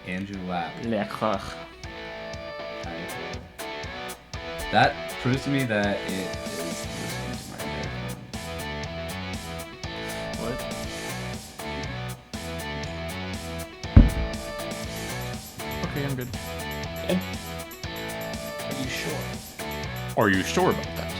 Andrew Lapp. Lecker. That proves to me that it is listening to my headphones. What? Okay, I'm good. Good. Are you sure? Are you sure about that?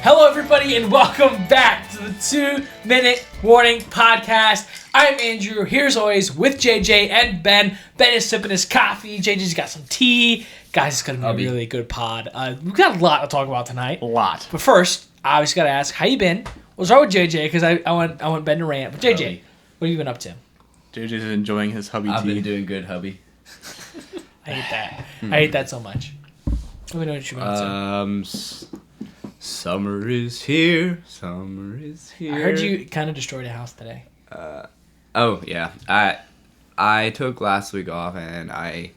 Hello, everybody, and welcome back to the 2-Minute Warning Podcast. I'm Andrew, here as always, with JJ and Ben. Ben is sipping his coffee. JJ's got some tea. Guys, it's going to be a really good pod. We've got a lot to talk about tonight. A lot. But first, I always got to ask, how you been? We'll start with JJ, because I want Ben to rant. But JJ, what have you been up to? JJ's enjoying his hubby I've tea. been doing good, hubby. I hate that. I hate that so much. Let me know what you've been up to. Summer is here. Summer is here. I heard you kind of destroyed a house today. Oh yeah, I took last week off, and I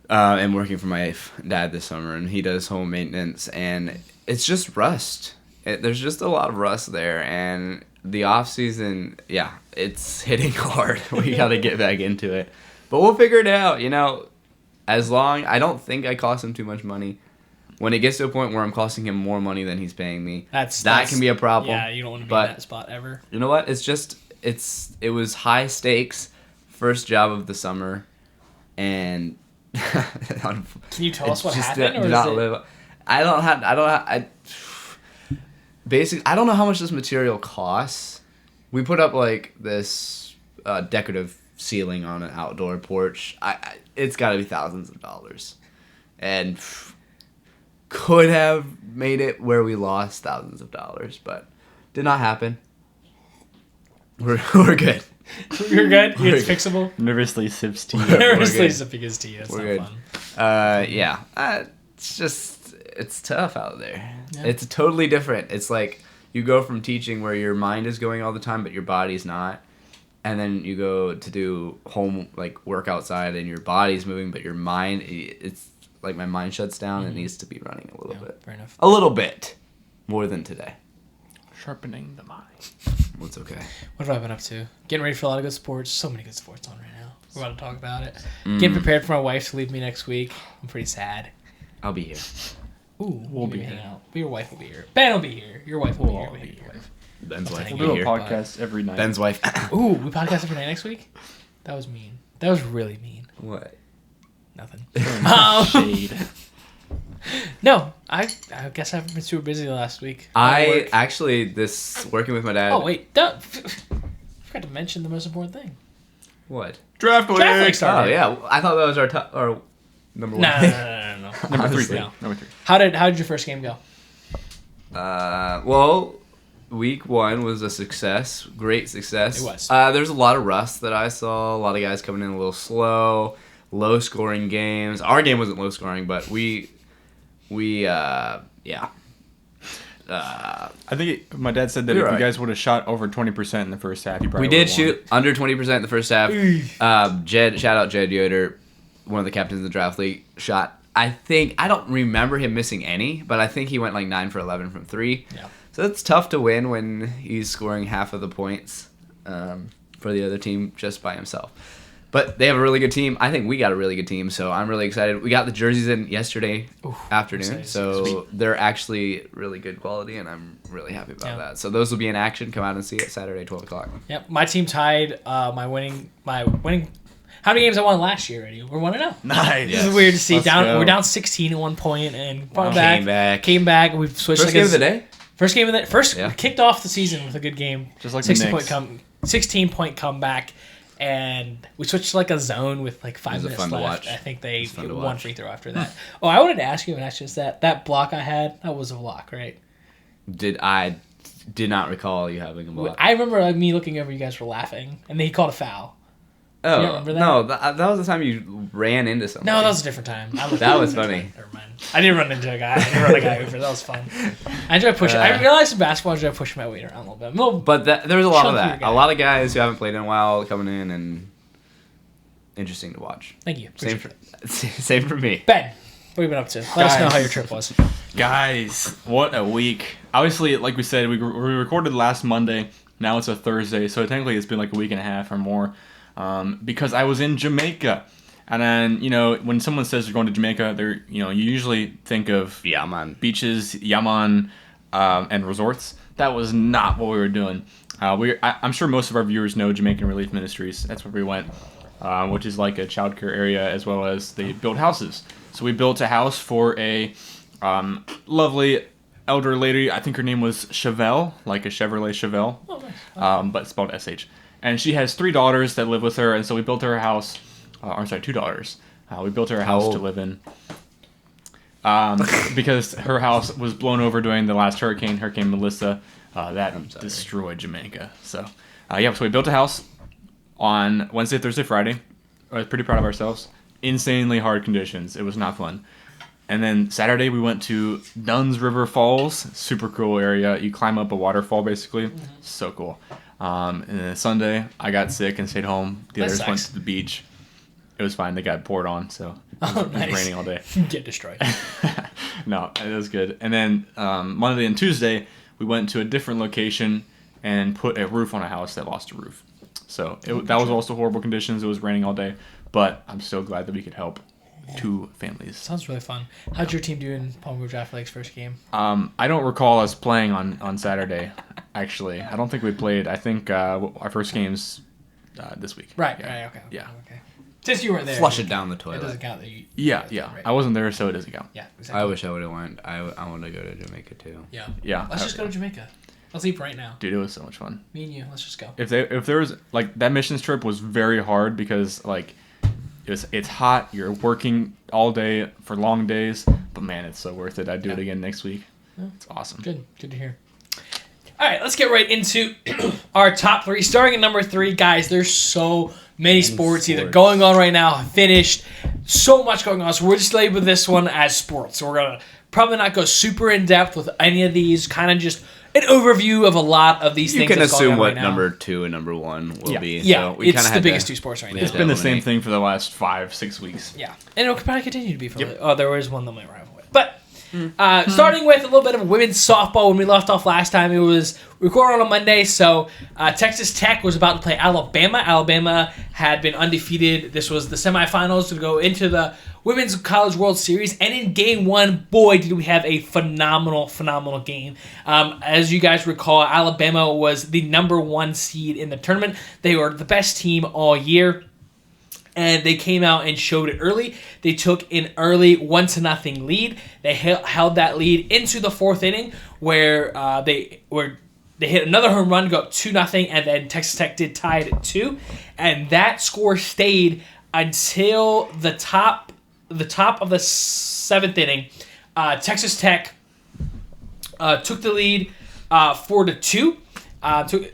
am working for my dad this summer, and he does home maintenance, and it's just rust. There's just a lot of rust there, and the off season, yeah, it's hitting hard. We got to get back into it, but we'll figure it out. You know, as long I don't think I cost him too much money. When it gets to a point where I'm costing him more money than he's paying me, that can be a problem. Yeah, you don't want to be in that spot ever. You know what? It was high stakes, first job of the summer, and can you tell us what happened? Basically, I don't know how much this material costs. We put up like this decorative ceiling on an outdoor porch. It's got to be thousands of dollars, and could have made it where we lost thousands of dollars, but did not happen. We're good. You're good? It's fixable? Nervously sips tea. Nervously sipping his tea. That's We're not good. fun. Yeah. It's tough out there. Yeah. It's totally different. It's like you go from teaching where your mind is going all the time, but your body's not. And then you go to do home, like work outside, and your body's moving, but your mind, it's like my mind shuts down. It needs to be running a little bit. Fair enough. A little bit. More than today. Sharpening the mind. What's okay. What have I been up to? Getting ready for a lot of good sports. So many good sports on right now. We're about to talk about it. Getting prepared for my wife to leave me next week. I'm pretty sad. I'll be here. Ooh, We'll be hanging here. out. Your wife will be here. Ben will be here. Your wife will be here. We'll be Your wife. Ben's wife We'll will do be a here. podcast every night. Ben's wife. Ooh, we podcast every night next week? That was mean. That was really mean. What? Nothing. Shade. No, I guess I've been super busy last week. Working with my dad. Oh, wait. I forgot to mention the most important thing. What? Draft Draft league league. started. Oh yeah, I thought that was our number one. No. Number Honestly. three. Number three. How did your first game go? Well, week one was a success. Great success. It was. There's a lot of rust that I saw. A lot of guys coming in a little slow, low scoring games. Our game wasn't low scoring, but I think my dad said that You're if right. you guys would have shot over 20% in the first half, you probably we did would've won. shoot under 20% in the first half. Shout out Jed Yoder, one of the captains of the draft league, shot. I don't remember him missing any, but I think he went like 9 for 11 from 3. Yeah. So it's tough to win when he's scoring half of the points for the other team just by himself. But they have a really good team. I think we got a really good team, so I'm really excited. We got the jerseys in yesterday afternoon, excited. so Sweet. they're actually really good quality, and I'm really happy about that. So those will be in action. Come out and see it Saturday, 12 o'clock. Yep, my team tied my winning. How many games I won last year already? We're 1-0. Nice. This is weird to see. Let's go. We're down 16 at one point, and Came back. We've switched. First game of the day? First game of the first. Yeah. We kicked off the season with a good game. Just like the 16 point comeback, and we switched to like a zone with like 5 was minutes fun to left. watch. I think they fun hit to one watch. free throw after that. Oh, I wanted to ask you, and that's just that block I had. That was a block, right? I did not recall you having a block. I remember me looking over. You guys were laughing, and then he called a foul. Oh, You remember that? no, that was the time you ran into something. No, that was a different time. That was funny. Never mind. I didn't run into a guy. I didn't run a guy over. That was fun. I enjoy pushing. I realized in basketball, I enjoy pushing my weight around a little bit. But there was a lot of chunkier that. guy. A lot of guys who haven't played in a while coming in, and interesting to watch. Thank you. Same Appreciate for me. Ben, What have you been up to? Let us know how your trip was. Guys, what a week. Obviously, like we said, we recorded last Monday. Now it's a Thursday, so technically it's been like a week and a half or more. Because I was in Jamaica. And then, when someone says they're going to Jamaica, you usually think of Yaman. beaches, Yaman, and resorts. That was not what we were doing. I'm sure most of our viewers know Jamaican Relief Ministries. That's where we went, which is like a childcare area, as well as they build houses. So we built a house for a lovely elder lady. I think her name was Chevelle, like a Chevrolet Chevelle, but spelled SH. And she has 3 daughters that live with her, and so we built her a house. 2 daughters. We built her a house to live in. Because her house was blown over during the last Hurricane Melissa. That destroyed Jamaica. So we built a house on Wednesday, Thursday, Friday. I was pretty proud of ourselves. Insanely hard conditions. It was not fun. And then Saturday we went to Dunn's River Falls. Super cool area. You climb up a waterfall basically. Mm-hmm. So cool. And then Sunday I got sick and stayed home. The others went to the beach. It was fine. They got poured on, so it was raining all day. Get destroyed. No, it was good. And then Monday and Tuesday, we went to a different location and put a roof on a house that lost a roof. So that was also horrible conditions. It was raining all day, but I'm so glad that we could help 2 families. Sounds really fun. How'd your team do in Palm Beach Athletics' first game? I don't recall us playing on Saturday, actually. I don't think we played. I think our first game's this week. Right, yeah. right, okay. Yeah. Okay. Since you weren't there. Flush it down the toilet. It doesn't count that you... Yeah. Right. I wasn't there, so it doesn't count. Yeah, exactly. I wish I would have went. I want to go to Jamaica too. Yeah. Let's just go to Jamaica. Let's leave right now. Dude, it was so much fun. Me and you, let's just go. If there was like that missions trip was very hard because like it's hot, you're working all day for long days, but man, it's so worth it. I'd do it again next week. Yeah. It's awesome. Good to hear. All right, let's get right into our top 3. Starting at number 3, guys, there's so many sports either going on right now, finished, so much going on. So we're just labeled this one as sports. So we're going to probably not go super in depth with any of these, kind of just an overview of a lot of these things. You can assume what right number 2 and number 1 will be. Yeah, so it's the biggest 2 sports right now. It's been the same thing for the last 5-6 weeks. Yeah, and it'll probably continue to be for there was one that might rival it. But starting with a little bit of women's softball, when we left off last time, it was recorded on a Monday, so Texas Tech was about to play Alabama. Alabama had been undefeated. This was the semifinals to go into the Women's College World Series, and in Game 1, boy, did we have a phenomenal game. As you guys recall, Alabama was the number 1 seed in the tournament. They were the best team all year. And they came out and showed it early. They took an early 1-0 lead. They held that lead into the 4th inning, where they hit another home run, go up 2-0, and then Texas Tech did tie it at 2. And that score stayed until the top of the 7th inning. Texas Tech took the lead 4-2.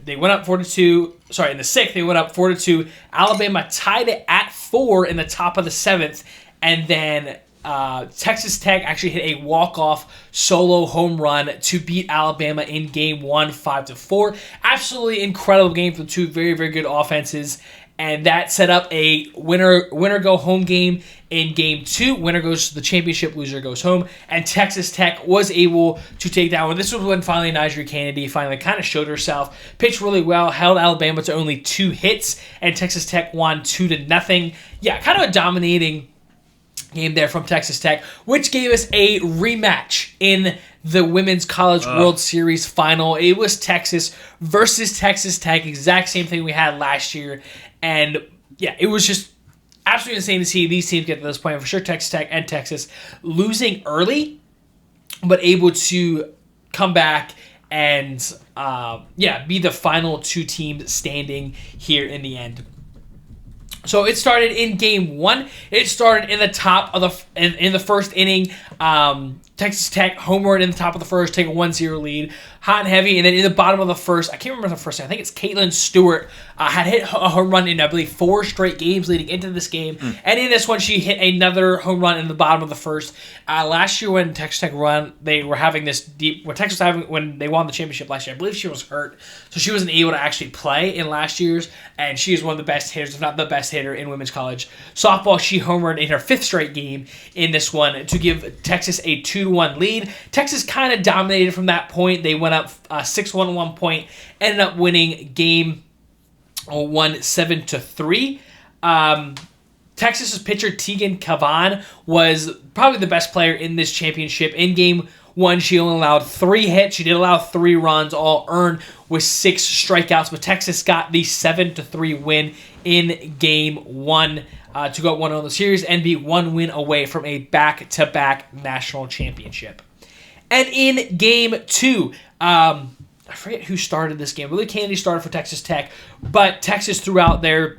They went up 4-2. Sorry, in the 6th, they went up 4-2. Alabama tied it at 4 in the top of the 7th. And then Texas Tech actually hit a walk-off solo home run to beat Alabama in Game 1, 5-4. Absolutely incredible game for 2 very, very good offenses. And that set up a winner-go-home game in Game 2. Winner goes to the championship, loser goes home. And Texas Tech was able to take that one. This was when finally Nigeria Kennedy finally kind of showed herself. Pitched really well, held Alabama to only 2 hits. And Texas Tech won 2-0. Yeah, kind of a dominating game there from Texas Tech, which gave us a rematch in the Women's College World Series final. It was Texas versus Texas Tech, exact same thing we had last year. And yeah, it was just absolutely insane to see these teams get to this point. For sure, Texas Tech and Texas losing early, but able to come back and be the final 2 teams standing here in the end. So it started in Game 1. It started in the top of in the first inning. Texas Tech home run in the top of the first, take a 1-0 lead, hot and heavy. And then in the bottom of the first, I can't remember the first. I think it's Caitlin Stewart had hit a home run in, I believe, 4 straight games leading into this game. And in this one, she hit another home run in the bottom of the first. Last year when Texas Tech won, they were having this deep. When they won the championship last year, I believe she was hurt, so she wasn't able to actually play in last year's. And she is one of the best hitters, if not the best best hitter in women's college softball. She homered in her 5th straight game in this one to give Texas a 2-1 lead. Texas kind of dominated from that point. They went up 6-1 at one point, ended up winning game 1 7-3. Texas's pitcher Tegan Cavan was probably the best player in this championship. In game 1, she only allowed 3 hits. She did allow 3 runs, all earned with 6 strikeouts. But Texas got the 7-3 win in game 1 to go 1-0 in the series and be 1 win away from a back-to-back national championship. And in game 2, I forget who started this game. Willie Kennedy started for Texas Tech, but Texas threw out their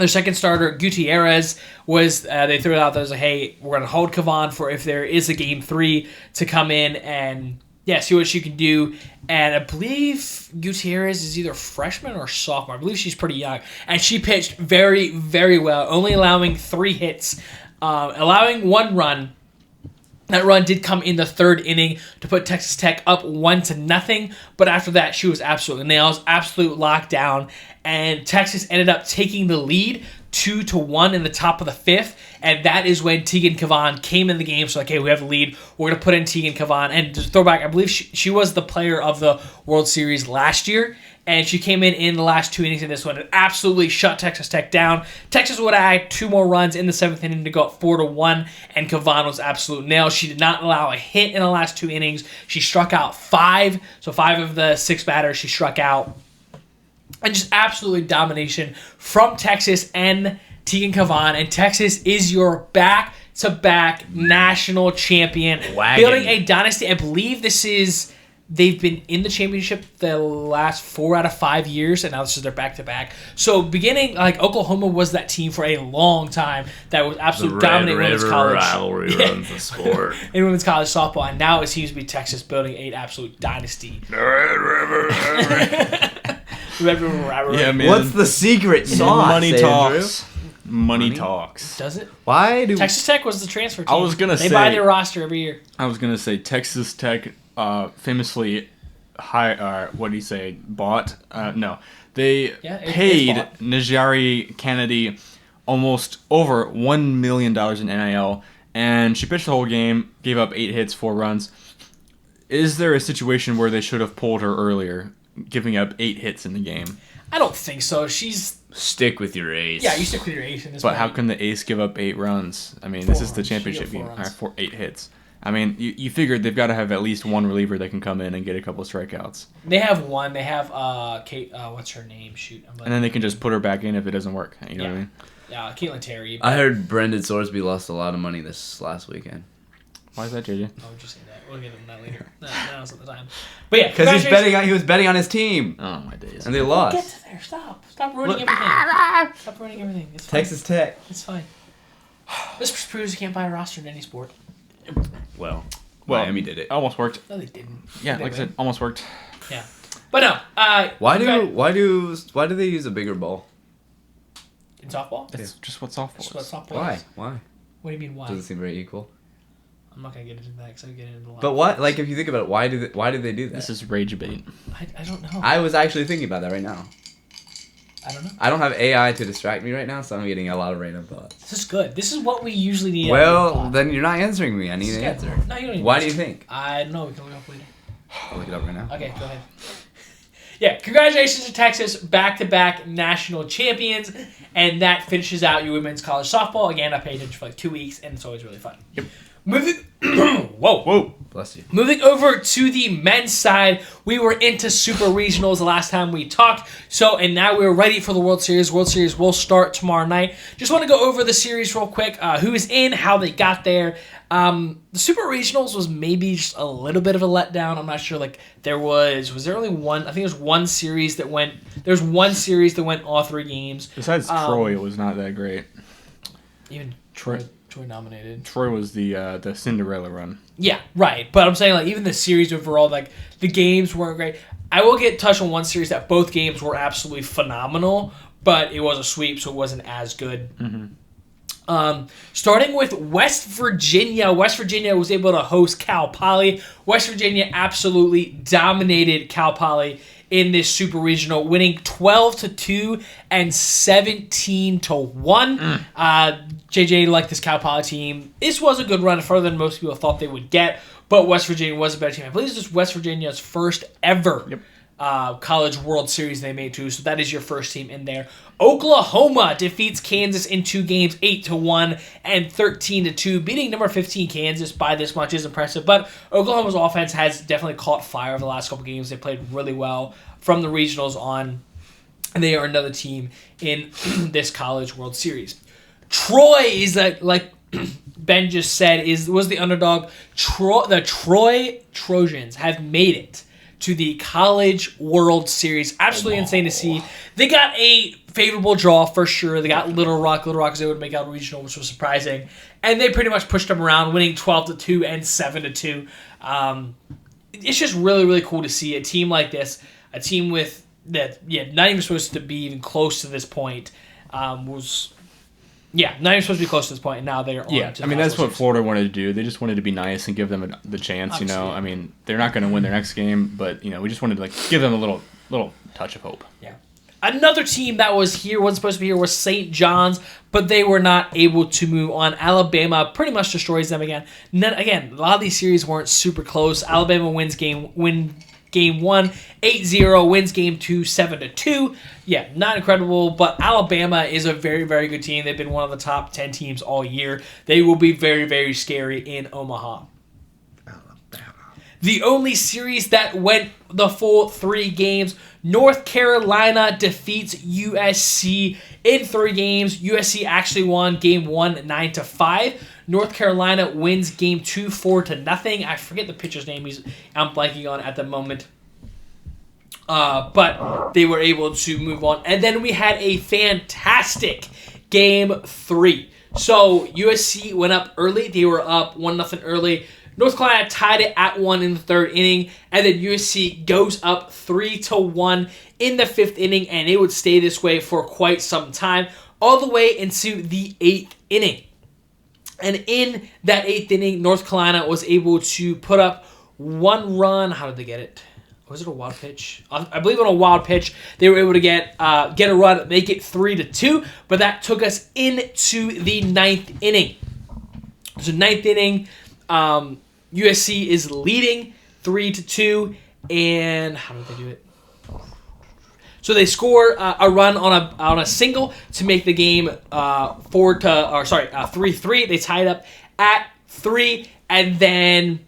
second starter, Gutierrez, was they threw it out there as like, hey, we're going to hold Cavan for if there is a game 3 to come in and see what she can do. And I believe Gutierrez is either freshman or sophomore. I believe she's pretty young. And she pitched very, very well, only allowing 3 hits, allowing 1 run. That run did come in the 3rd inning to put Texas Tech up 1-0. But after that, she was absolutely nails, absolute lockdown. And Texas ended up taking the lead 2-1 in the top of the 5th. And that is when Tegan Cavan came in the game. So, like, hey, we have the lead. We're going to put in Tegan Cavan. And to throw back, I believe she was the player of the World Series last year. And she came in the last 2 innings in this one and absolutely shut Texas Tech down. Texas would add 2 more runs in the 7th inning to go up 4-1, and Cavan was absolute nail. She did not allow a hit in the last 2 innings. She struck out 5, so 5 of the 6 batters she struck out. And just absolutely domination from Texas and Tegan Cavan. And Texas is your back-to-back national champion. Wagon. Building a dynasty. I believe this is... They've been in the championship the last 4 out of 5 years, and now this is their back-to-back. So beginning, like, Oklahoma was that team for a long time that was absolutely dominating women's college. Rivalry runs the sport. In women's college softball, and now it seems to be Texas building an absolute dynasty. The Red River Rivalry. Yeah, man. What's the secret sauce, Money Andrew? talks. Money talks. Does it? Why do Texas Tech was the transfer team. I was gonna they say- buy their roster every year. I was gonna say Texas Tech famously bought? No, they it's paid bought. Najari Kennedy almost over $1 million in NIL, and she pitched the whole game, gave up 8 hits, 4 runs. Is there a situation where they should have pulled her earlier, giving up 8 hits in the game? I don't think so. She's... Stick with your ace. Yeah, you stick with your ace in this But one. how can the ace give up 8 runs? I mean, 4 this is the runs. championship She got game. 4 All runs. right, 8 hits. I mean, you figured they've got to have at least one reliever that can come in and get a couple of strikeouts. They have one. They have Kate. What's her name? Shoot. And then they can just put her back in if it doesn't work. You know what I mean? Caitlin Terry. I heard Brendan Sorsby lost a lot of money this last weekend. Why is that, JJ? Oh, just say that. We'll get into that later. Now's not the time. But yeah, Because congratulations. he was betting on his team, Oh, my days. and they Get lost. to there. Stop ruining everything. Stop ruining everything. It's fine. Texas Tech. It's fine. This proves you can't buy a roster in any sport. Well, Well, Miami did it. Almost worked. No, they didn't. Yeah, They like I said, win. almost worked. Yeah. But no. Why congra- do they use a bigger ball? in softball? That's just what softball Just what is. softball Why? is. Why? What do you mean why? Doesn't seem very equal. I'm not gonna get into that because I'm getting into a lot. But what? Like, if you think about it, why do they do that? This is rage bait. I don't know. I was actually thinking about that right now. I don't know. I don't have AI to distract me right now, so I'm getting a lot of random thoughts. This is good. This is what we usually need. Well, then you're not answering me. I need an This is answer. good. No, you don't need Why an do you answer. think? I don't know. We can look it up later. I'll look it up right now. Okay, go ahead. Yeah, congratulations to Texas, back-to-back national champions, and that finishes out your women's college softball. Again, I paid attention for like 2 weeks, and it's always really fun. Yep. Moving, whoa. Bless you. Moving over to the men's side, we were into super regionals the last time we talked. And now we're ready for the World Series. World Series will start tomorrow night. Just want to go over the series real quick. Who is in, how they got there. The super regionals was maybe just a little bit of a letdown. I'm not sure. Like was there only one? I think there's one series that went. There's one series that went all 3 games. Besides Troy, it was not that great. Even Troy nominated. Troy was the Cinderella run. Yeah, right. But I'm saying, like, even the series overall, like, the games weren't great. I will get touched on one series that both games were absolutely phenomenal, but it was a sweep, so it wasn't as good. Mm-hmm. Starting with West Virginia. West Virginia was able to host Cal Poly. West Virginia absolutely dominated Cal Poly in this Super Regional, winning 12-2 and 17-1. JJ liked this Cal Poly team. This was a good run, further than most people thought they would get, but West Virginia was a better team. I believe this is West Virginia's first ever College World Series they made too, so that is your first team in there. Oklahoma defeats Kansas in 2 games, 8-1 and 13-2. Beating number 15 Kansas by this much is impressive, but Oklahoma's offense has definitely caught fire over the last couple games. They played really well from the regionals on, and they are another team in this College World Series. Troy is like Ben just said, was the underdog. The Troy Trojans have made it to the College World Series. Absolutely insane to see. They got a favorable draw for sure. They got Little Rock. Little Rock was able to make out regional, which was surprising. And they pretty much pushed them around, winning 12-2 and 7-2. It's just really, really cool to see a team like this, a team with that, not even supposed to be even close to this point, not even supposed to be close to this point, and now they're on. Yeah, I mean, that's what Florida wanted to do. They just wanted to be nice and give them the chance, Obviously, I mean, they're not going to win their next game, but, we just wanted to, give them a little touch of hope. Yeah. Another team that wasn't supposed to be here, was St. John's, but they were not able to move on. Alabama pretty much destroys them again. Again, a lot of these series weren't super close. Alabama wins game 1, 8-0, wins game 2, 7-2. Yeah, not incredible, but Alabama is a very, very good team. They've been one of the top 10 teams all year. They will be very, very scary in Omaha. The only series that went the full 3 games, North Carolina defeats USC in 3 games. USC actually won game 1, 9-5. North Carolina wins game 2, 4-0. I forget the pitcher's name I'm blanking on at the moment. But they were able to move on. And then we had a fantastic game 3. So USC went up early. They were up 1-0 early. North Carolina tied it at 1 in the 3rd inning, and then USC goes up 3-1 in the 5th inning, and it would stay this way for quite some time, all the way into the 8th inning. And in that 8th inning, North Carolina was able to put up 1 run. How did they get it? Was it a wild pitch? I believe on a wild pitch, they were able to get a run, make it 3-2, but that took us into the 9th inning. So 9th inning, USC is leading 3-2, and how did they do it? So they score a run on a single to make the game 3-3. They tie it up at 3, and then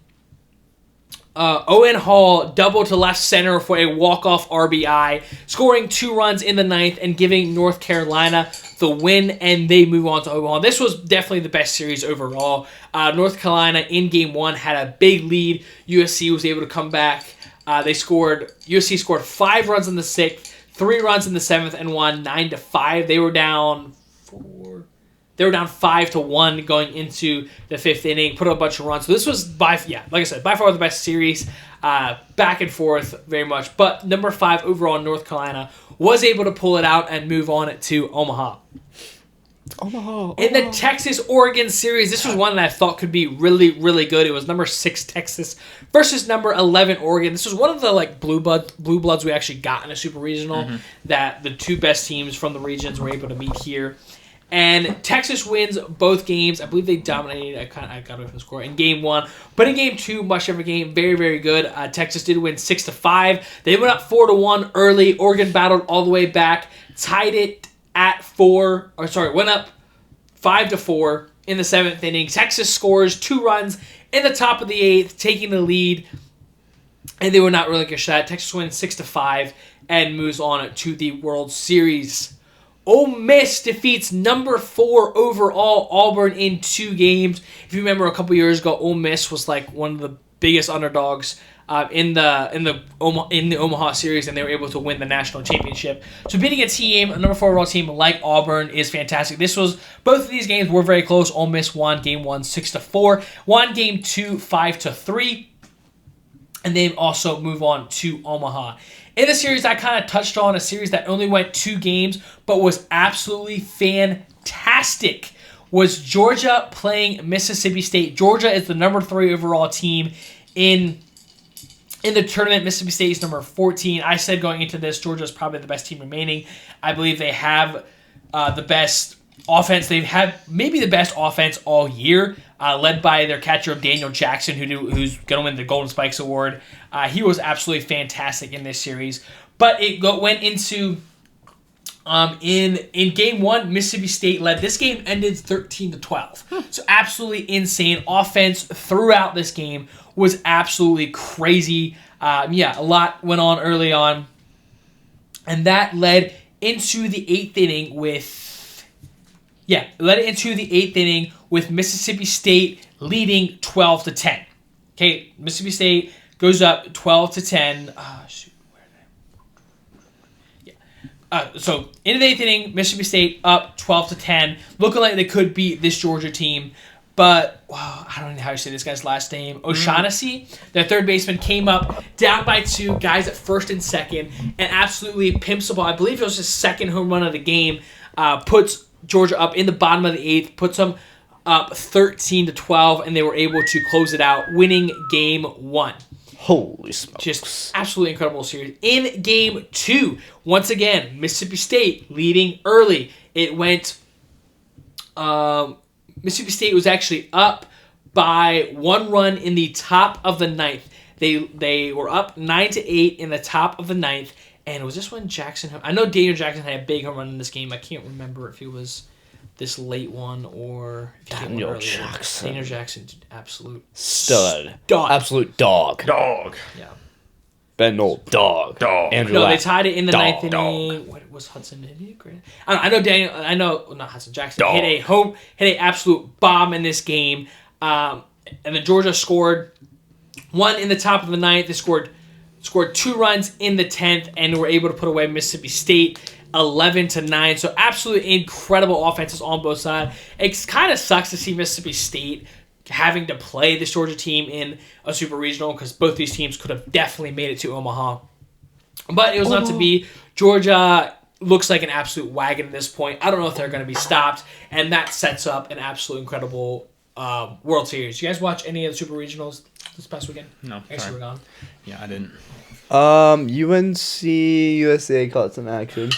Owen Hall doubled to left center for a walk-off RBI, scoring 2 runs in the 9th and giving North Carolina the win, and they move on to Omaha. This was definitely the best series overall. North Carolina in game 1 had a big lead. USC was able to come back. USC scored 5 runs in the 6th, 3 runs in the 7th, and won 9-5. They were down 5-1 going into the 5th inning, put up a bunch of runs. So this was by far the best series, back and forth very much. But number 5 overall, North Carolina was able to pull it out and move on to Omaha. In the Texas-Oregon series, this was one that I thought could be really, really good. It was number 6 Texas versus number 11 Oregon. This was one of the blue bloods we actually got in a super regional, that the 2 best teams from the regions were able to meet here. And Texas wins both games. I believe they dominated. I got away from the score in game 1. But in game 2, much different game. Very, very good. Texas did win 6-5. They went up 4-1 early. Oregon battled all the way back. Tied it at went up 5-4 in the 7th inning. Texas scores 2 runs in the top of the 8th, taking the lead. And they were not really good shot. Texas wins 6-5 and moves on to the World Series. Ole Miss defeats number 4 overall Auburn in 2 games. If you remember, a couple years ago, Ole Miss was one of the biggest underdogs in the Omaha series, and they were able to win the national championship. So beating a number 4 overall team like Auburn is fantastic. Both of these games were very close. Ole Miss won game 1 6-4, won game 2 5-3, and they also move on to Omaha. In the series I kind of touched on, a series that only went 2 games but was absolutely fantastic, was Georgia playing Mississippi State. Georgia is the number 3 overall team in In the tournament, Mississippi State is number 14. I said going into this, Georgia is probably the best team remaining. I believe they have the best offense. They've had maybe the best offense all year, led by their catcher Daniel Jackson, who's going to win the Golden Spikes Award. He was absolutely fantastic in this series. But it went into in game one, Mississippi State led. This game ended 13-12. So absolutely insane offense throughout this game was absolutely crazy. A lot went on early on, and that led into the eighth inning with Mississippi State leading 12-10. Okay, Mississippi State goes up 12-10. So in the eighth inning, Mississippi State up 12-10, looking like they could beat this Georgia team. But I don't know how you say this guy's last name. O'Shaughnessy, their third baseman, came up down by 2 guys at first and second, and absolutely pimps the ball. I believe it was his second home run of the game. Puts Georgia up in the bottom of the eighth, puts them up 13-12, and they were able to close it out, winning game 1. Holy smokes. Just absolutely incredible series. In game 2, once again, Mississippi State leading early. It went... Mississippi State was actually up by 1 run in the top of the ninth. They were up 9-8 in the top of the ninth. And was this when Jackson... I know Daniel Jackson had a big home run in this game. I can't remember if it was this late one or if he Daniel one earlier. Jackson. Daniel Jackson, absolute Stud. dog. Absolute dog. Dog. Yeah. Ben Knoll. Dog. Dog. Andrew No, they Lapp. tied it in the Dog. ninth inning. What was Hudson? Did he agree? I know not Hudson Jackson. Dog. Hit an absolute bomb in this game. And then Georgia scored 1 in the top of the ninth. They scored 2 runs in the 10th and were able to put away Mississippi State 11-9. So absolutely incredible offenses on both sides. It kind of sucks to see Mississippi State having to play this Georgia team in a super regional because both these teams could have definitely made it to Omaha. But it was not to be. Georgia looks like an absolute wagon at this point. I don't know if they're going to be stopped, and that sets up an absolute incredible World Series. You guys watch any of the super regionals this past weekend? No, I guess sorry. you were gone. Yeah, I didn't. UNC USA caught some action.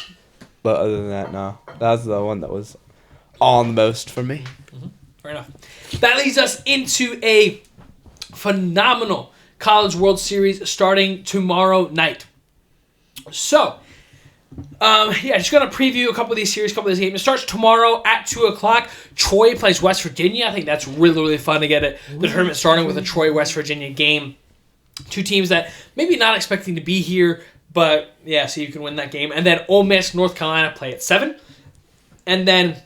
But other than that, no. That's the one that was on the most for me. Fair enough. That leads us into a phenomenal College World Series starting tomorrow night. So, just going to preview a couple of these series, a couple of these games. It starts tomorrow at 2 o'clock. Troy plays West Virginia. I think that's really, really fun to get the tournament starting with a Troy-West Virginia game. 2 teams that maybe not expecting to be here, but yeah, so you can win that game. And then Ole Miss, North Carolina play at 7. And then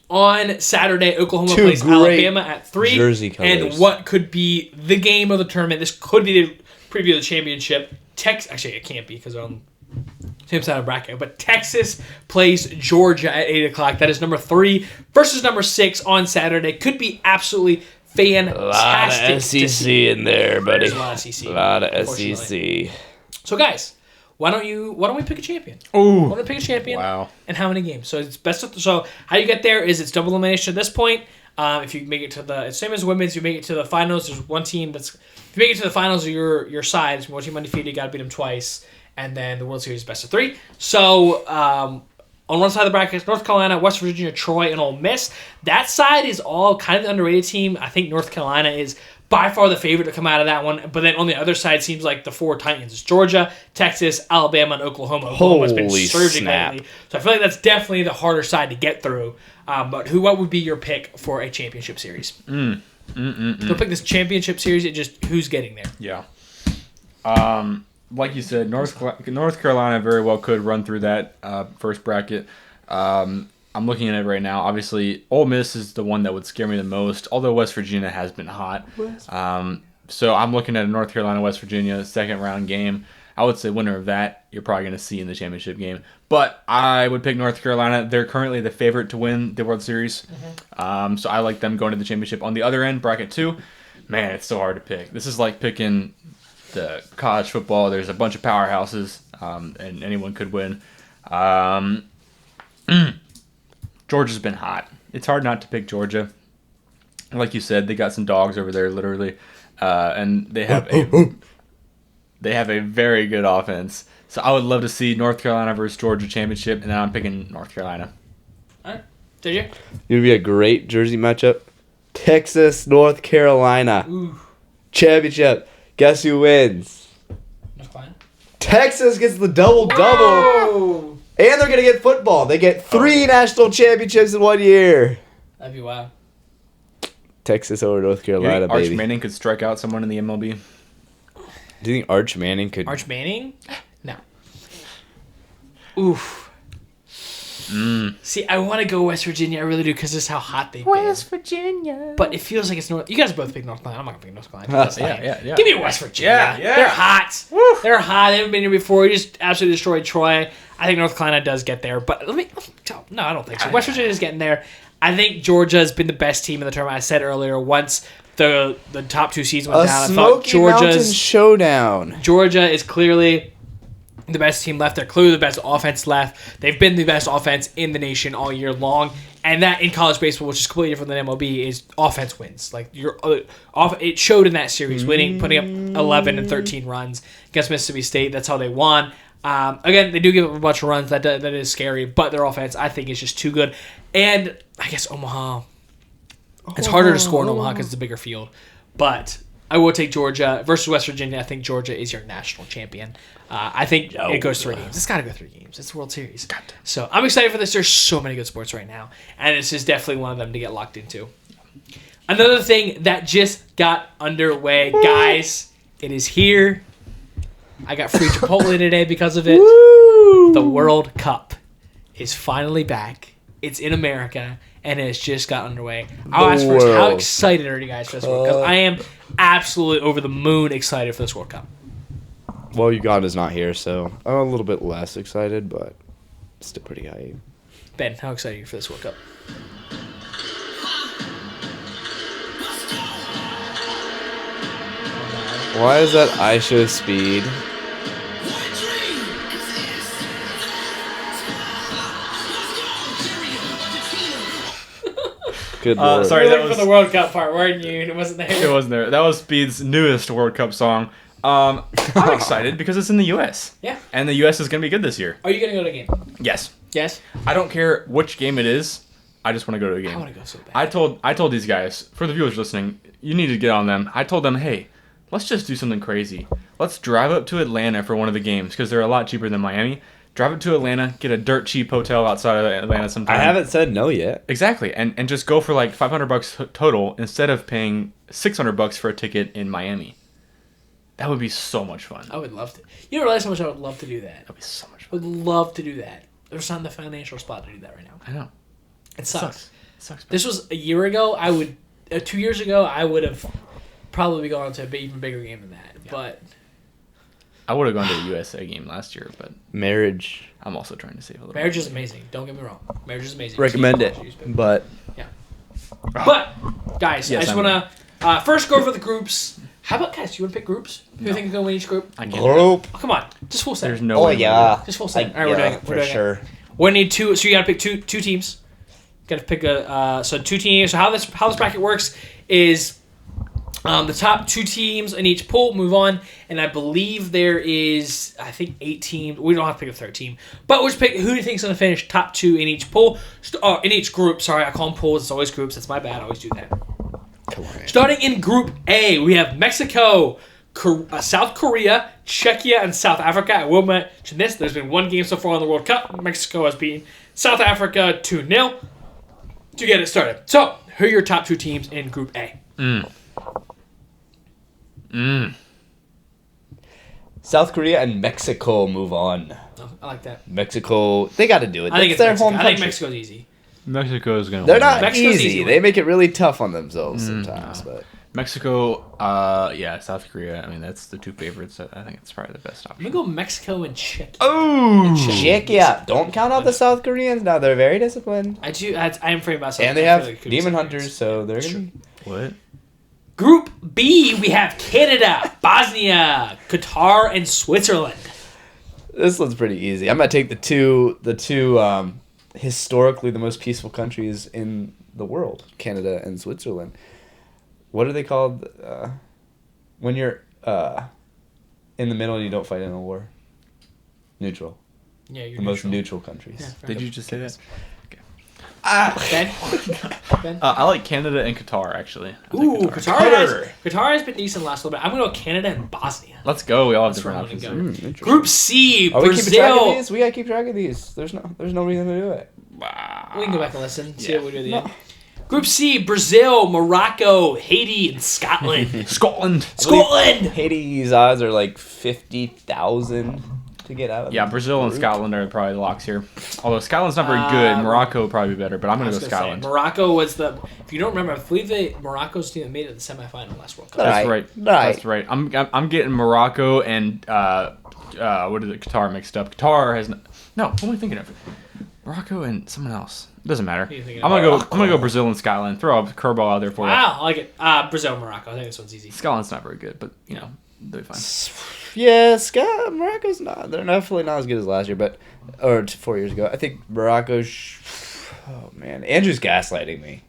on Saturday, Oklahoma plays Alabama at 3. Jersey colors. And what could be the game of the tournament? This could be the preview of the championship. Actually, it can't be because they're on the same side of the bracket. But Texas plays Georgia at 8 o'clock. That is number 3 versus number 6 on Saturday. Could be absolutely fantastic. A lot of SEC in there, buddy. There's a lot of SEC. A lot of unfortunately. SEC. So, guys, why don't we pick a champion? Ooh. Why don't we pick a champion? Wow. And how many games? So it's so how you get there is it's double elimination at this point. If you make it to it's same as women's, you make it to the finals. There's one team if you make it to the finals of your side, it's one team undefeated. You got to beat them twice, and then the World Series is best of 3. So on one side of the bracket, North Carolina, West Virginia, Troy, and Ole Miss. That side is all kind of the underrated team. I think North Carolina is by far the favorite to come out of that one. But then on the other side, seems like the 4 Titans. It's Georgia, Texas, Alabama, and Oklahoma. Oklahoma's been Holy surging snap. lately. So I feel like that's definitely the harder side to get through. But what would be your pick for a championship series? So pick this championship series. It just who's getting there. Yeah. Like you said, North Carolina very well could run through that first bracket. I'm looking at it right now. Obviously, Ole Miss is the one that would scare me the most, although West Virginia has been hot. So I'm looking at a North Carolina-West Virginia second-round game. I would say winner of that you're probably going to see in the championship game. But I would pick North Carolina. They're currently the favorite to win the World Series. So I like them going to the championship. On the other end, bracket 2, man, it's so hard to pick. This is like picking the college football. There's a bunch of powerhouses, and anyone could win. Georgia's been hot. It's hard not to pick Georgia. Like you said, they got some dogs over there, literally. And they have They have a very good offense. So I would love to see North Carolina versus Georgia championship, and then I'm picking North Carolina. All right. Did you? It would be a great Jersey matchup. Texas, North Carolina. Ooh. Championship. Guess who wins? That's fine. Texas gets the double-double. Oh! And they're going to get football. They get 3 national championships in 1 year. That'd be wild. Texas over North You Carolina, think Arch baby. Manning could strike out someone in the MLB? Do you think Arch Manning could... Arch Manning? No. Oof. See, I want to go West Virginia. I really do because this is how hot they've been. Virginia. But it feels like it's North. You guys both pick North Carolina. I'm not gonna pick North Carolina. That's lame. yeah. Give me West Virginia. Yeah. They're hot. Woo. They're hot. They haven't been here before. You just absolutely destroyed Troy. I think North Carolina does get there, but no, I don't think so. West Virginia's getting there. I think Georgia's been the best team in the tournament. I said earlier, once the top 2 seeds went down, I thought Smoky Mountain showdown. Georgia is clearly the best team left. They're clearly the best offense left. They've been the best offense in the nation all year long. And that in college baseball, which is completely different than MLB, is offense wins. Like it showed in that series, putting up 11 and 13 runs against Mississippi State. That's how they won. Again, they do give up a bunch of runs. That is scary, but their offense, I think, is just too good. And I guess Omaha. It's harder to score in Omaha because it's a bigger field. But I will take Georgia versus West Virginia. I think Georgia is your national champion. I think it goes 3 games. It's got to go 3 games. It's the World Series. So I'm excited for this. There's so many good sports right now. And this is definitely one of them to get locked into. Another thing that just got underway, guys, it is here. I got free Chipotle today because of it. Woo! The World Cup is finally back. It's in America, and it's just got underway. I'll ask first, how excited are you guys for this World Cup? I am absolutely over the moon excited for this World Cup. Well, Uganda's not here, so I'm a little bit less excited, but still pretty high. Ben, how excited are you for this World Cup? Why is that Aisha speed? Good lord. Sorry, You're that looking was for the World Cup part, weren't you? It wasn't there. it wasn't there. That was Speed's newest World Cup song. I'm excited because it's in the U.S. Yeah. And the U.S. is going to be good this year. Are you going to go to a game? Yes. Yes? I don't care which game it is. I just want to go to a game. I want to go so bad. I told these guys, for the viewers listening, you need to get on them. I told them, hey, let's just do something crazy. Let's drive up to Atlanta for one of the games because they're a lot cheaper than Miami. Drive up to Atlanta, get a dirt cheap hotel outside of Atlanta sometime. I haven't said no yet. Exactly, and just go for like $500 total instead of paying $600 for a ticket in Miami. That would be so much fun. I would love to. You don't realize how much I would love to do that. That'd be so much I fun. would love to do that. There's not in the financial spot to do that right now. I know. It sucks. It sucks. This was a year ago. 2 years ago, I would have probably gone to an even bigger game than that. Yeah. But I would have gone to a USA game last year, but Marriage. I'm also trying to save a little. marriage is amazing. Don't get me wrong. Marriage is amazing. Recommend it. But But, guys, Yes, I just I'm want to first go over the groups. How about, guys, you want to pick groups? Who do you think is going to win each group? I can't. group. Oh, come on. Just full set. There's no way. Just full set. All right, we're doing it. We're for doing sure. it. We need 2. So you got to pick two teams. Got to pick so 2 teams. So how this bracket works is the top 2 teams in each pool move on, and I believe there is 8 teams. We don't have to pick a third team, but we'll just pick who do you think is going to finish top 2 in each pool, in each group. Sorry, I call them pools. It's always groups. That's my bad. I always do that. Come on. Starting in Group A, we have Mexico, South Korea, Czechia, and South Africa. I will mention this. There's been 1 game so far in the World Cup. Mexico has beaten South Africa 2-0 to get it started. So, who are your top 2 teams in Group A? South Korea and Mexico move on. Oh, I like that. Mexico, they got to do it. I think That's it's their Mexico. home I think country. Mexico's easy. Mexico is going to They're win. not Mexico's easy. easy. They make it really tough on themselves sometimes. But Mexico, South Korea. I mean, that's the 2 favorites. I think it's probably the best I'm option. going to go Mexico and Czechia. Oh, Czechia. Don't count out the South Koreans. Now they're very disciplined. I am afraid about South And they Korea. I have feel like it could be demon some hunters, favorites. so they're That's going to what? Group B, we have Canada, Bosnia, Qatar, and Switzerland. This one's pretty easy. I'm gonna take the two historically the most peaceful countries in the world, Canada and Switzerland. What are they called when you're in the middle and you don't fight in a war. Neutral. Yeah, you're The most neutral countries. Yeah, fair Did enough. you just say that? Ben? Ben? I like Canada and Qatar, actually. I Ooh, think Qatar has been decent last little bit. I'm going to go Canada and Bosnia. Let's go. We all have That's where different I'm gonna options. go. here. Interesting. Group C, Are we keeping track of Brazil. these? We gotta keep track of these. There's no reason to do it. We can go back and listen. See Yeah. what we do at the end. Group C, Brazil, Morocco, Haiti, and Scotland. Scotland. Scotland! Haiti's odds are like 50,000 to get out of Yeah, the Brazil and group. Scotland are probably the locks here. Although Scotland's not very good. Morocco would probably be better, but I'm I going was to go gonna say, Scotland. Morocco was the. If you don't remember, I believe Morocco's team that made it to the semifinal last World Cup. That's Right. right. That's right. I'm getting Morocco and what is it? Qatar mixed up. Qatar has no. What am I thinking of? Morocco and someone else. It doesn't matter. Who are you thinking I'm of? gonna go Brazil and Scotland. Throw a curveball out there for you. Wow, I like it. Brazil, Morocco. I think this one's easy. Scotland's not very good, but you know they'll be fine. Yeah, Morocco's not. They're definitely not as good as last year, but 4 years ago. I think Morocco. Oh man, Andrew's gaslighting me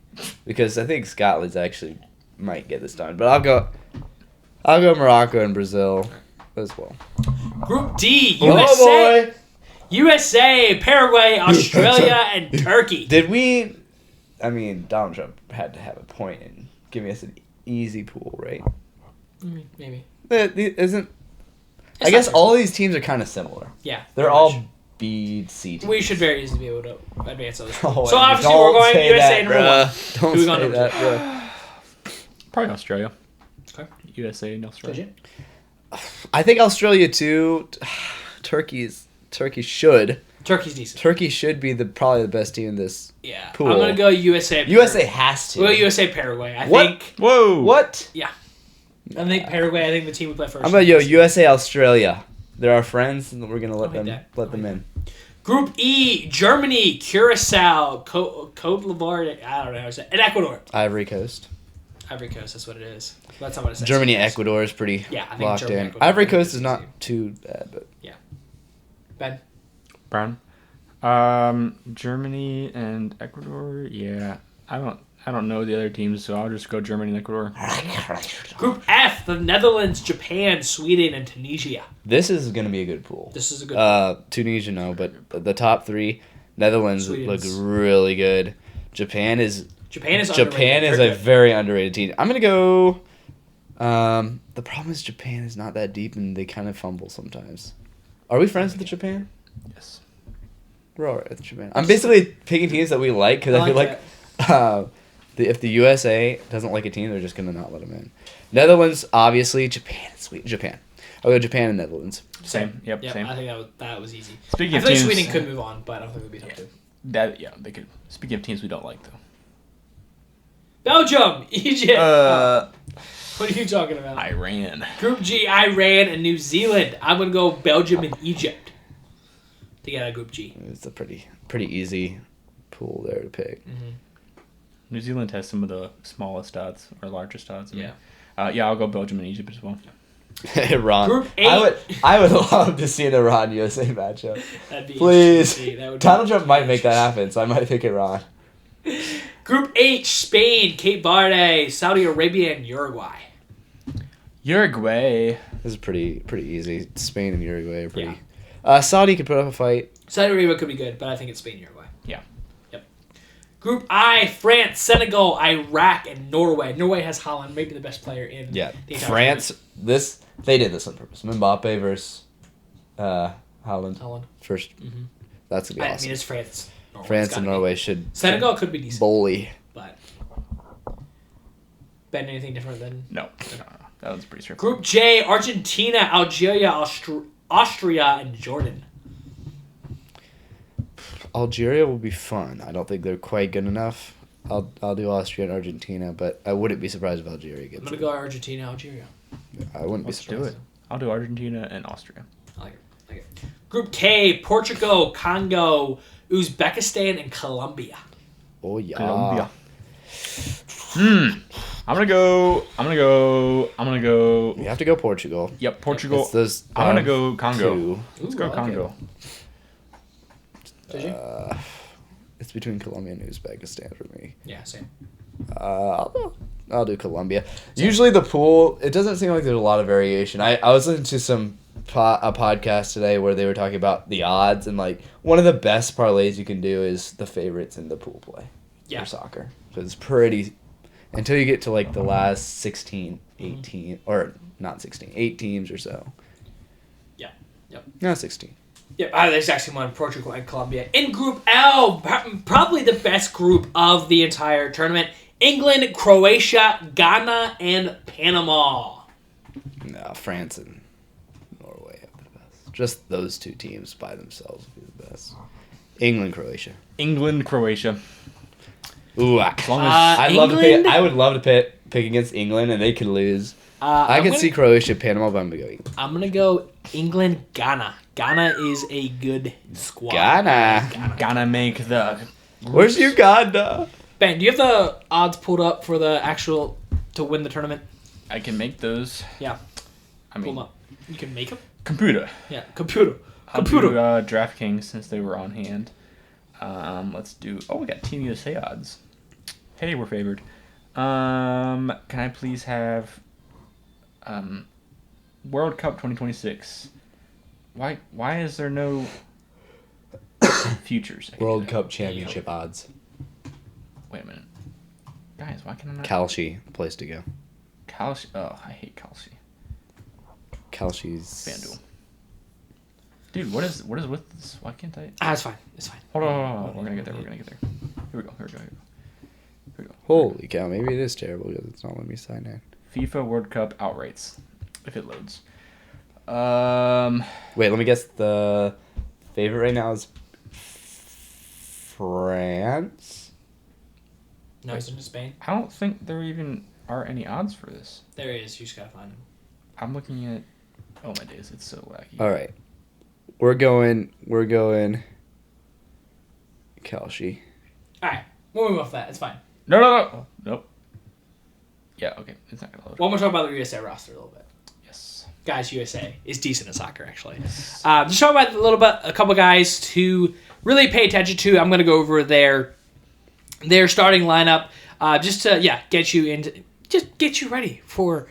because I think Scotland's actually might get this done, but I'll go Morocco and Brazil as well. Group D, Oh, USA, boy. USA, Paraguay, Australia, and Turkey. Did we? I mean, Donald Trump had to have a point in giving us an easy pool, right? Maybe. Isn't? It's I guess not all these teams are kind of similar. Yeah. They're pretty all much. B, C teams. We should very easily be able to advance those. Oh, So Andrew, obviously don't we're going say USA that, number one. bruh. Don't Who we going say number that, two? bruh. Probably Australia. Okay. USA and Australia. I think Australia too. Turkey should. Turkey's decent. Turkey should be probably the best team in this. Yeah. Pool. I'm gonna go USA. USA has to. Well, USA Paraguay. I What? think. Whoa. What? I think Paraguay. I think the team we play first. I'm gonna USA Australia. They're our friends, and we're gonna let them in. Group E: Germany, Curacao, Cote d'Ivoire. I don't know how to say it. And Ecuador. Ivory Coast. Ivory Coast. That's what it is. That's not what it says. Germany, Ecuador is pretty Yeah, I think locked Germany, in. Ecuador, Ivory I think Coast it's is not easy. too bad, but Ben. Brown. Germany and Ecuador. Yeah, I don't know the other teams, so I'll just go Germany and Ecuador. Group F: the Netherlands, Japan, Sweden, and Tunisia. this is gonna be a good pool. This is a good. Tunisia, no, but the top three, Netherlands look Sweden's- really good. Japan is Japan is a underrated. very underrated team. I'm gonna go. The problem is Japan is not that deep, and they kind of fumble sometimes. Are we friends with Japan? Yes. We're alright with Japan. I'm basically picking teams that we like because I feel like if the USA doesn't like a team, they're just gonna not let them in. Netherlands, obviously. Japan, sweet Japan. I'll go Japan and Netherlands. Same. Yep. Yep, Same. I think that was easy. Speaking I of feel like teams, Sweden could move on, but I don't think we'd be able to. they could. Speaking of teams we don't like though. Belgium, Egypt. What are you talking about? Iran. Group G: Iran and New Zealand. I'm gonna go Belgium and Egypt to get out of Group G. It's a pretty easy pool there to pick. New Zealand has some of the smallest odds or largest odds. Yeah. Yeah, I'll go Belgium and Egypt as well. Iran. Group H. I would love to see an Iran USA matchup. That'd be Please. interesting to see. That would be Donald Trump might make that happen, so I might pick Iran. Group H: Spain, Cape Verde, Saudi Arabia, and Uruguay. Uruguay. This is pretty easy. Spain and Uruguay are pretty. Saudi could put up a fight. Saudi Arabia could be good, but I think it's Spain and Uruguay. Yeah. Yep. Group I: France, Senegal, Iraq, and Norway. Norway has Holland, maybe the best player in Yeah, the entire France. They did this on purpose. Mbappe versus Holland. tournament. Holland. First, that's gonna be I awesome. mean, it's France. Norway's France gotta and be. Norway should Senegal could be decent, bully. but Ben, anything different than No. That was pretty straightforward. Group J: Argentina, Algeria, Austria, and Jordan. Algeria will be fun. I don't think they're quite good enough. I'll do Austria and Argentina, but I wouldn't be surprised if Algeria I'm gets gonna it. go Argentina, Algeria. I wouldn't Let's be do surprised. it. I'll do Argentina and Austria. I like it. Group K: Portugal, Congo, Uzbekistan, and Colombia. Oh yeah. Colombia. I'm gonna go. We have to go Portugal. Yep, Portugal. It's those I'm gonna bottom go Congo. two. Let's Ooh, go I like Congo. Did you? It's between Colombia and Uzbekistan for me. Yeah, same. I'll do Colombia. Usually the pool, it doesn't seem like there's a lot of variation. I was listening to some a podcast today where they were talking about the odds, and like one of the best parlays you can do is the favorites in the pool play for soccer. So it's pretty until you get to like the last 16, 18 or not 16, 8 teams or so. Yeah. Yep. No, 16. Yep, there's actually one Portugal and Colombia. In Group L, probably the best group of the entire tournament. England, Croatia, Ghana, and Panama. No, France and Norway have the best. Just those two teams by themselves would be the best. England, Croatia. England, Croatia. Ooh, As long as I would love to pick against England, and they could lose. I could see Croatia, Panama, but I'm gonna go England. I'm gonna go England, Ghana. Ghana is a good squad. Ghana. Ghana make the. Where's Uganda? Ben, do you have the odds pulled up for the actual to win the tournament? I can make those. Yeah. I mean, Pull them up. You can make them? computer. Yeah, computer. I'll do DraftKings since they were on hand. Let's do. Oh, we got Team USA odds. Hey, we're favored. Can I please have World Cup 2026? Why is there no futures? World Cup championship odds. Wait a minute, guys. Why can I not? Kalshi, place to go. Kalshi. Oh, I hate Kalshi. Kalshi's FanDuel. Dude, what is with this? Why can't I? It's fine. It's fine. Hold on. We're gonna get there. Here we go. Holy cow! Maybe it is terrible because it's not letting me sign in. FIFA World Cup outrights, if it loads. Wait, let me guess. The favorite right now is France. No, he's in Spain. I don't think there even are any odds for this. There he is. You just gotta find him. I'm looking at. Oh my days! It's so wacky. All right, we're going. Kalshi. All right, we'll move off that. It's fine. No. Nope. Yeah. Okay. It's not gonna load. One more talk about the USA roster a little bit. Yes. Guys, USA is decent at soccer, actually. Just talk about a couple guys to really pay attention to. I'm going to go over their starting lineup just to get you ready for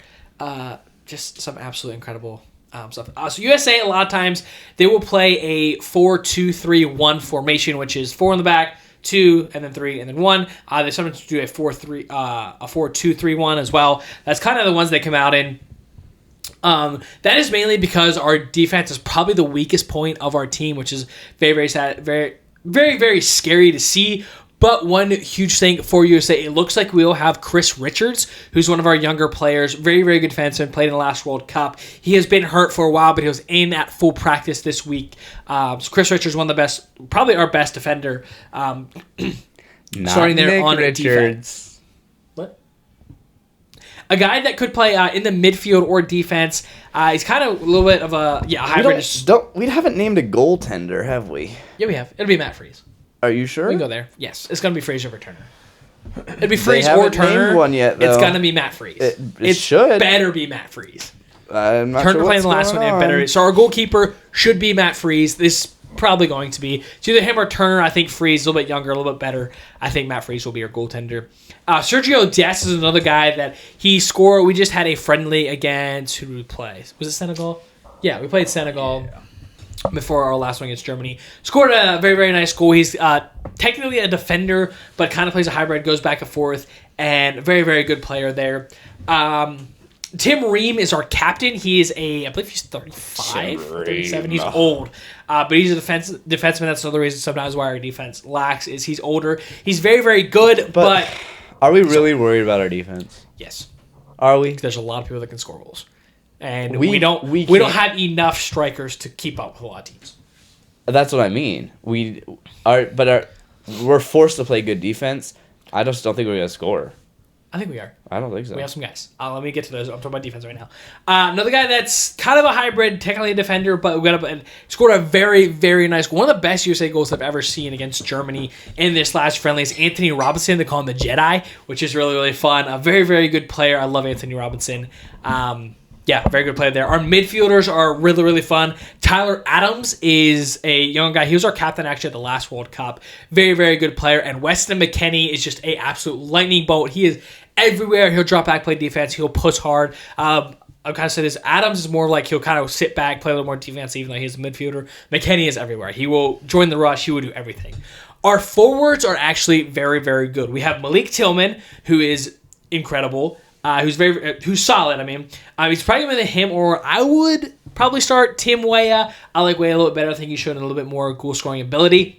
just some absolutely incredible stuff. So USA, a lot of times they will play a 4-2-3-1 formation, which is 4 in the back, 2, and then 3, and then 1. They sometimes do a 4-2-3-1 as well. That's kind of the ones they come out in. That is mainly because our defense is probably the weakest point of our team, which is very, very sad, very, very, very scary to see. But one huge thing for USA, it looks like we'll have Chris Richards, who's one of our younger players, very, very good defenseman, played in the last World Cup. He has been hurt for a while, but he was in at full practice this week. So Chris Richards, one of the best, probably our best defender, starting there Nick on Richards. defense. What? A guy that could play in the midfield or defense. He's kind of a little bit of a hybrid. We haven't named a goaltender, have we? Yeah, we have. It'll be Matt Freese. Are you sure? We can go there. Yes, it's gonna be Fraser or Turner. It'd be Freese or haven't Turner. named one yet, It's though. gonna be Matt Freese. It should. Better be Matt Freese. I'm not Turner sure playing what's the last going one. It better. So our goalkeeper should be Matt Freese. This is probably going to be. It's either him or Turner. I think Freese, a little bit younger, a little bit better. I think Matt Freese will be our goaltender. Sergio Dest is another guy that he scored. We just had a friendly against. Who did we play? Was it Senegal? Yeah, we played Senegal. Yeah. Before our last one against Germany. Scored a very, very nice goal. He's technically a defender, but kind of plays a hybrid, goes back and forth, and very, very good player there. Tim Ream is our captain. He is I believe he's 35, 37. He's old, but he's a defenseman. That's another reason sometimes why our defense lacks is he's older. He's very, very good, but are we really worried about our defense? Yes. Are we? There's a lot of people that can score goals. And we don't have enough strikers to keep up with a lot of teams. That's what I mean. We're forced to play good defense. I just don't think we're gonna score. I think we are. I don't think so. We have some guys. Let me get to those. I'm talking about defense right now. Another guy that's kind of a hybrid, technically a defender, but scored a very, very nice goal. One of the best USA goals I've ever seen against Germany in this last friendly is Anthony Robinson. They call him the Jedi, which is really, really fun. A very, very good player. I love Anthony Robinson. Yeah, very good player there. Our midfielders are really, really fun. Tyler Adams is a young guy. He was our captain actually at the last World Cup. Very, very good player. And Weston McKennie is just a absolute lightning bolt. He is everywhere. He'll drop back, play defense. He'll push hard. I'll kind of say this. Adams is more like he'll kind of sit back, play a little more defense, even though he's a midfielder. McKennie is everywhere. He will join the rush. He will do everything. Our forwards are actually very, very good. We have Malik Tillman, who is incredible, who's solid. I mean, he's probably going to him, or I would probably start Tim Weah. I like Weah a little bit better. I think he's showing a little bit more goal scoring ability.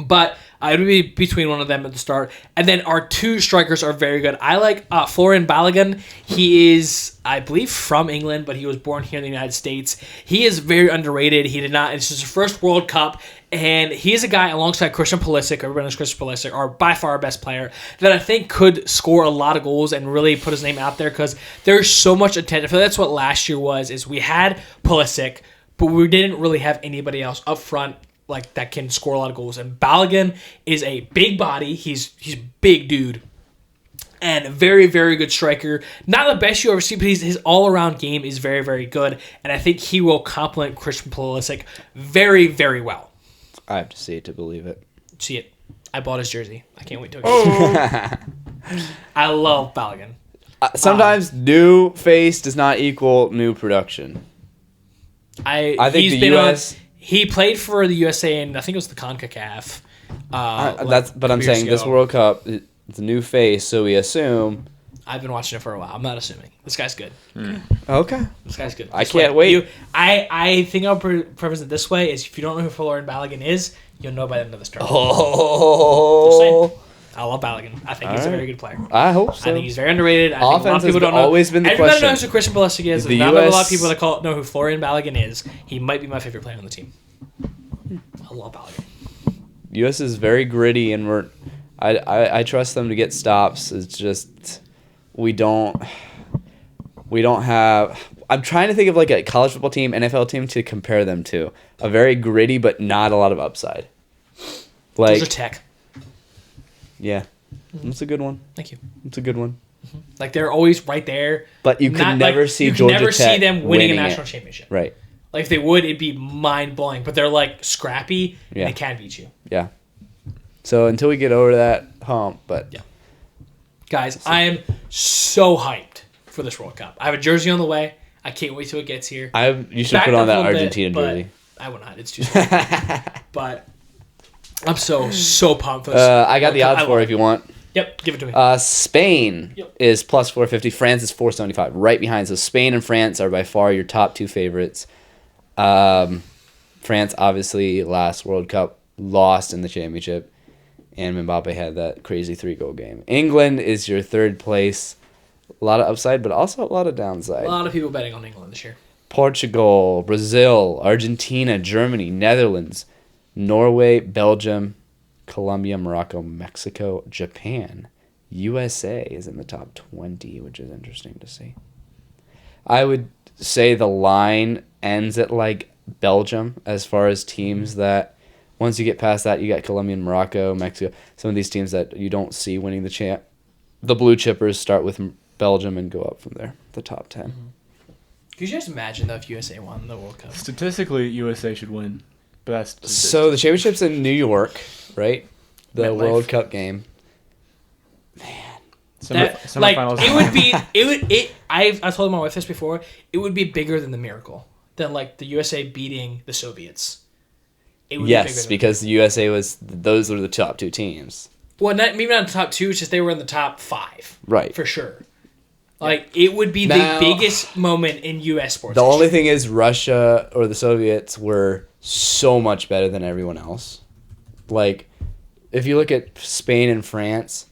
But it would be between one of them at the start. And then our two strikers are very good. I like Florian Balogun. He is, I believe, from England, but he was born here in the United States. He is very underrated. It's his first World Cup. And he is a guy alongside Christian Pulisic, everybody knows Christian Pulisic, are by far our best player, that I think could score a lot of goals and really put his name out there because there's so much attention. I feel that's what last year was, is we had Pulisic, but we didn't really have anybody else up front like that can score a lot of goals. And Balogun is a big body. He's a big dude. And a very, very good striker. Not the best you ever see, but his all-around game is very, very good. And I think he will complement Christian Pulisic very, very well. I have to see it to believe it. See it. I bought his jersey. I can't wait to get it. I love Balogun. Sometimes new face does not equal new production. I think the U.S. He played for the USA, and I think it was the CONCACAF. But I'm saying this World Cup, it's a new face, so we assume. I've been watching it for a while. I'm not assuming. This guy's good. Okay. This guy's good. I can't wait. I think I'll preface it this way: is if you don't know who Florian Balogun is, you'll know by the end of this tournament. Oh. I love Balogun. I think he's a very good player. I hope so. I think he's very underrated. I think Offense a lot of people don't know. always been the Everybody question. knows who Christian Pulisic is. The Not a lot of US people that know who Florian Balogun is. He might be my favorite player on the team. I love Balogun. U.S. is very gritty, and I trust them to get stops. It's just we don't have. I'm trying to think of like a college football team, NFL team to compare them to. A very gritty, but not a lot of upside. Like Those are Tech. Yeah, that's a good one. Thank you. It's a good one. Like they're always right there. But you can never see Georgia Tech see them winning a winning national it. championship. Right. Like if they would, it'd be mind blowing. But they're like scrappy and Yeah. they can beat you. Yeah. So until we get over that hump, but Yeah. Guys, I am so hyped for this World Cup. I have a jersey on the way. I can't wait till it gets here. you should Backed put on up that a little Argentina bit, but jersey. I will not. It's too small. But I'm so pumped for this. I got World the Cup. odds I for love it if you want. Yep, give it to me. Spain is plus 450. France is 475, right behind. So Spain and France are by far your top two favorites. France, obviously, last World Cup, lost in the championship. And Mbappe had that crazy 3-goal game. England is your third place. A lot of upside, but also a lot of downside. A lot of people betting on England this year. Portugal, Brazil, Argentina, Germany, Netherlands, Norway, Belgium, Colombia, Morocco, Mexico, Japan. USA is in the top 20, which is interesting to see. I would say the line ends at like Belgium as far as teams that once you get past that, you got Colombia and Morocco, Mexico. Some of these teams that you don't see winning the champ. The blue chippers start with Belgium and go up from there, the top 10. Could you just imagine though if USA won the World Cup? Statistically, USA should win, but that's So the championship's in New York, right? The MetLife. World Cup game. semifinals. I told my wife this before. It would be bigger than the miracle, than like the USA beating the Soviets. It would be bigger Yes, than because the USA those were the top two teams. well, maybe not the top two. It's just they were in the top 5, Right. for sure. Like it would be Now- the biggest moment in U.S. sports. The only history. thing is Russia or the Soviets were so much better than everyone else. Like, if you look at Spain and France,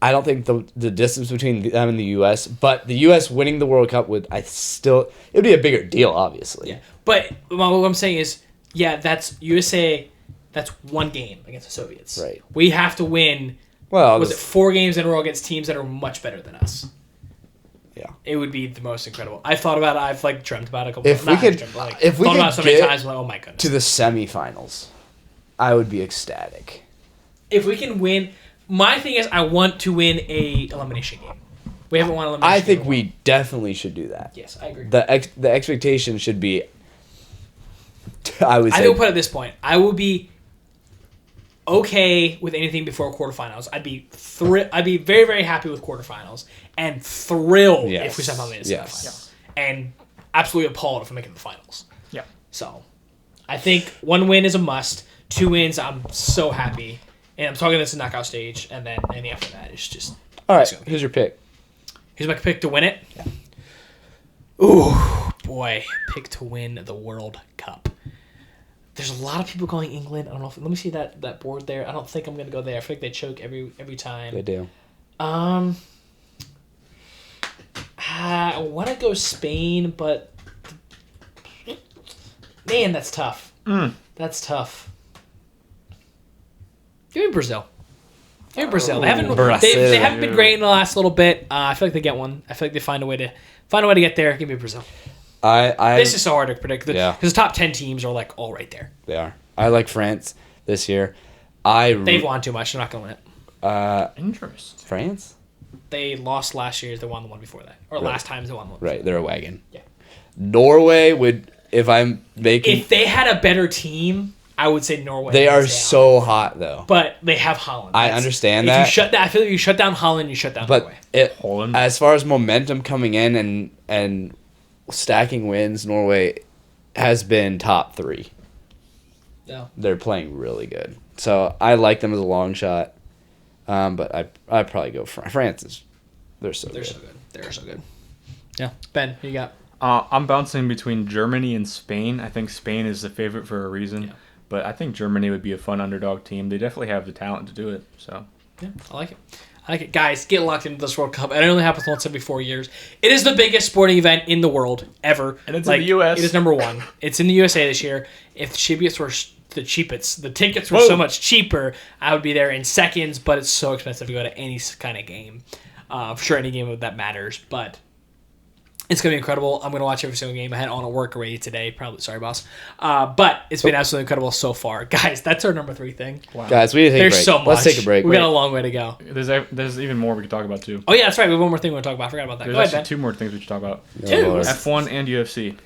I don't think the distance between them and the U.S., but the U.S. winning the World Cup it would be a bigger deal, obviously. Yeah, but what I'm saying is, that's USA. That's one game against the Soviets. Right. We have to win. Well, Was it 4 games in a row against teams that are much better than us? Yeah. It would be the most incredible. I've thought about it. I've like dreamt about it a couple If times. we Not could- dreamt, but, like, if we thought could about it so many get times, I'm like, oh my goodness. to the semifinals, I would be ecstatic. If we can win, my thing is I want to win a elimination game. We haven't won an elimination I game think in a we while. definitely should do that. Yes, I agree. The expectation should be. I would I say. think we'll put it this point. I will be okay with anything before quarterfinals. I'd be very, very happy with quarterfinals and thrilled if we somehow made it to Yes. semifinals. and absolutely appalled if we make it to the finals. Yeah. So, I think 1 win is a must. 2 wins, I'm so happy. And I'm talking this in knockout stage, and then anything after that is just... All right, who's your pick? Here's my pick to win it. Yeah. Ooh, boy. Pick to win the World Cup. There's a lot of people going England. I don't know if... Let me see that board there. I don't think I'm going to go there. I feel like they choke every time. They do. I want to go Spain, but... Man, that's tough. That's tough. Give me Brazil. Give me Brazil. They haven't. They haven't been great in the last little bit. I feel like they get one. I feel like they find a way to get there. Give me Brazil. This is so hard to predict because the top 10 teams are like all right there. They are. I like France this year. They've won too much. They're not going to win it. Interesting. France? They lost last year. They won the one before that, or last time they won the one. Right, they're a wagon. Yeah. Norway would, if I'm making. If they had a better team, I would say Norway. They are so hot though. But they have Holland. I understand that. I feel like you shut down Holland, you shut down Norway. Holland. As far as momentum coming in and stacking wins, Norway has been top 3. Yeah. They're playing really good. So I like them as a long shot. But I'd probably go France. They're so good. They're so good. Yeah. Ben, who you got? I'm bouncing between Germany and Spain. I think Spain is the favorite for a reason. Yeah. But I think Germany would be a fun underdog team. They definitely have the talent to do it. So yeah, I like it. Guys, get locked into this World Cup. It only happens once every 4 years. It is the biggest sporting event in the world ever. And it's in the U.S. It is number 1. It's in the USA this year. If Shibius were the cheapest, the tickets were so much cheaper, I would be there in seconds, but it's so expensive to go to any kind of game. I'm sure any game that matters, but it's going to be incredible. I'm going to watch every single game. I had on at work already today. Probably, sorry, boss. But it's been absolutely incredible so far. Guys, that's our number 3 thing. Wow. Guys, we need to take a break. There's so much. Let's take a break. We got a long way to go. There's even more we could talk about, too. Oh, yeah, that's right. We have one more thing we want to talk about. I forgot about that. There's Go ahead, actually Ben. 2 more things we should talk about. Two? F1 and UFC.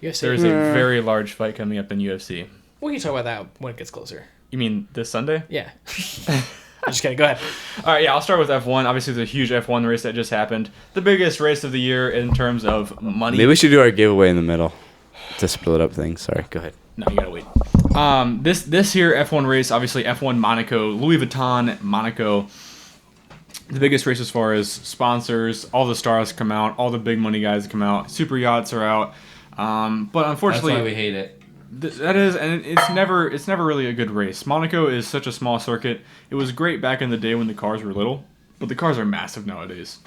There's a very large fight coming up in UFC. We can talk about that when it gets closer. You mean this Sunday? Yeah. I'm just kidding. Go ahead. All right, yeah, I'll start with F1. Obviously, there's a huge F1 race that just happened. The biggest race of the year in terms of money. Maybe we should do our giveaway in the middle to split up things. Sorry, go ahead. No, you gotta wait. This year F1 race, obviously F1 Monaco, Louis Vuitton, Monaco. The biggest race as far as sponsors. All the stars come out. All the big money guys come out. Super yachts are out. But unfortunately, that's why we hate it. That is, and it's never really a good race. Monaco is such a small circuit. It was great back in the day when the cars were little, but the cars are massive nowadays.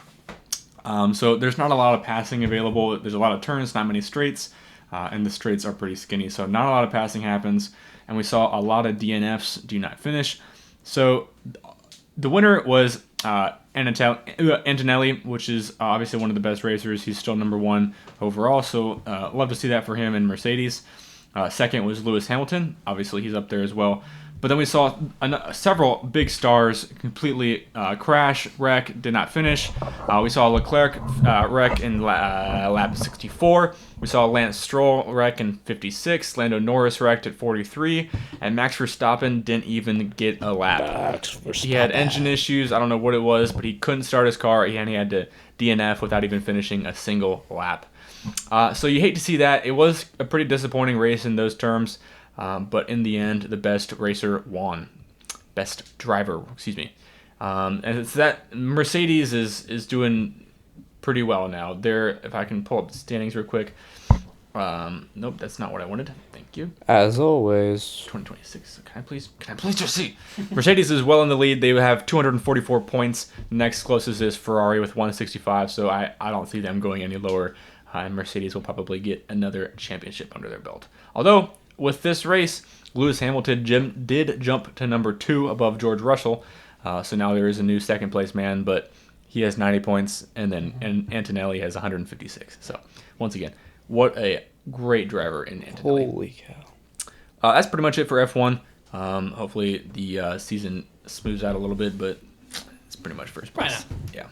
So there's not a lot of passing available. There's a lot of turns, not many straights, and the straights are pretty skinny. So not a lot of passing happens, and we saw a lot of DNFs, do not finish. So the winner was Antonelli, which is obviously one of the best racers. He's still number 1 overall, so love to see that for him in Mercedes. Second was Lewis Hamilton. Obviously, he's up there as well. But then we saw several big stars completely crash, wreck, did not finish. We saw Leclerc wreck in lap 64. We saw Lance Stroll wreck in 56. Lando Norris wrecked at 43. And Max Verstappen didn't even get a lap. He had engine issues. I don't know what it was, but he couldn't start his car, and he had to DNF without even finishing a single lap. So you hate to see that. It was a pretty disappointing race in those terms, but in the end, the best racer won. Best driver, excuse me. And it's that Mercedes is doing pretty well now. If I can pull up the standings real quick. Nope, that's not what I wanted. Thank you. As always. 2026. Can I please just see? Mercedes is well in the lead. They have 244 points. Next closest is Ferrari with 165, so I don't see them going any lower. And Mercedes will probably get another championship under their belt. Although, with this race, Lewis Hamilton did jump to number 2 above George Russell. So now there is a new second place man, but he has 90 points, and then Antonelli has 156. So, once again, what a great driver in Antonelli. Holy cow. That's pretty much it for F1. Hopefully the season smooths out a little bit, but it's pretty much first place. Right now. Yeah.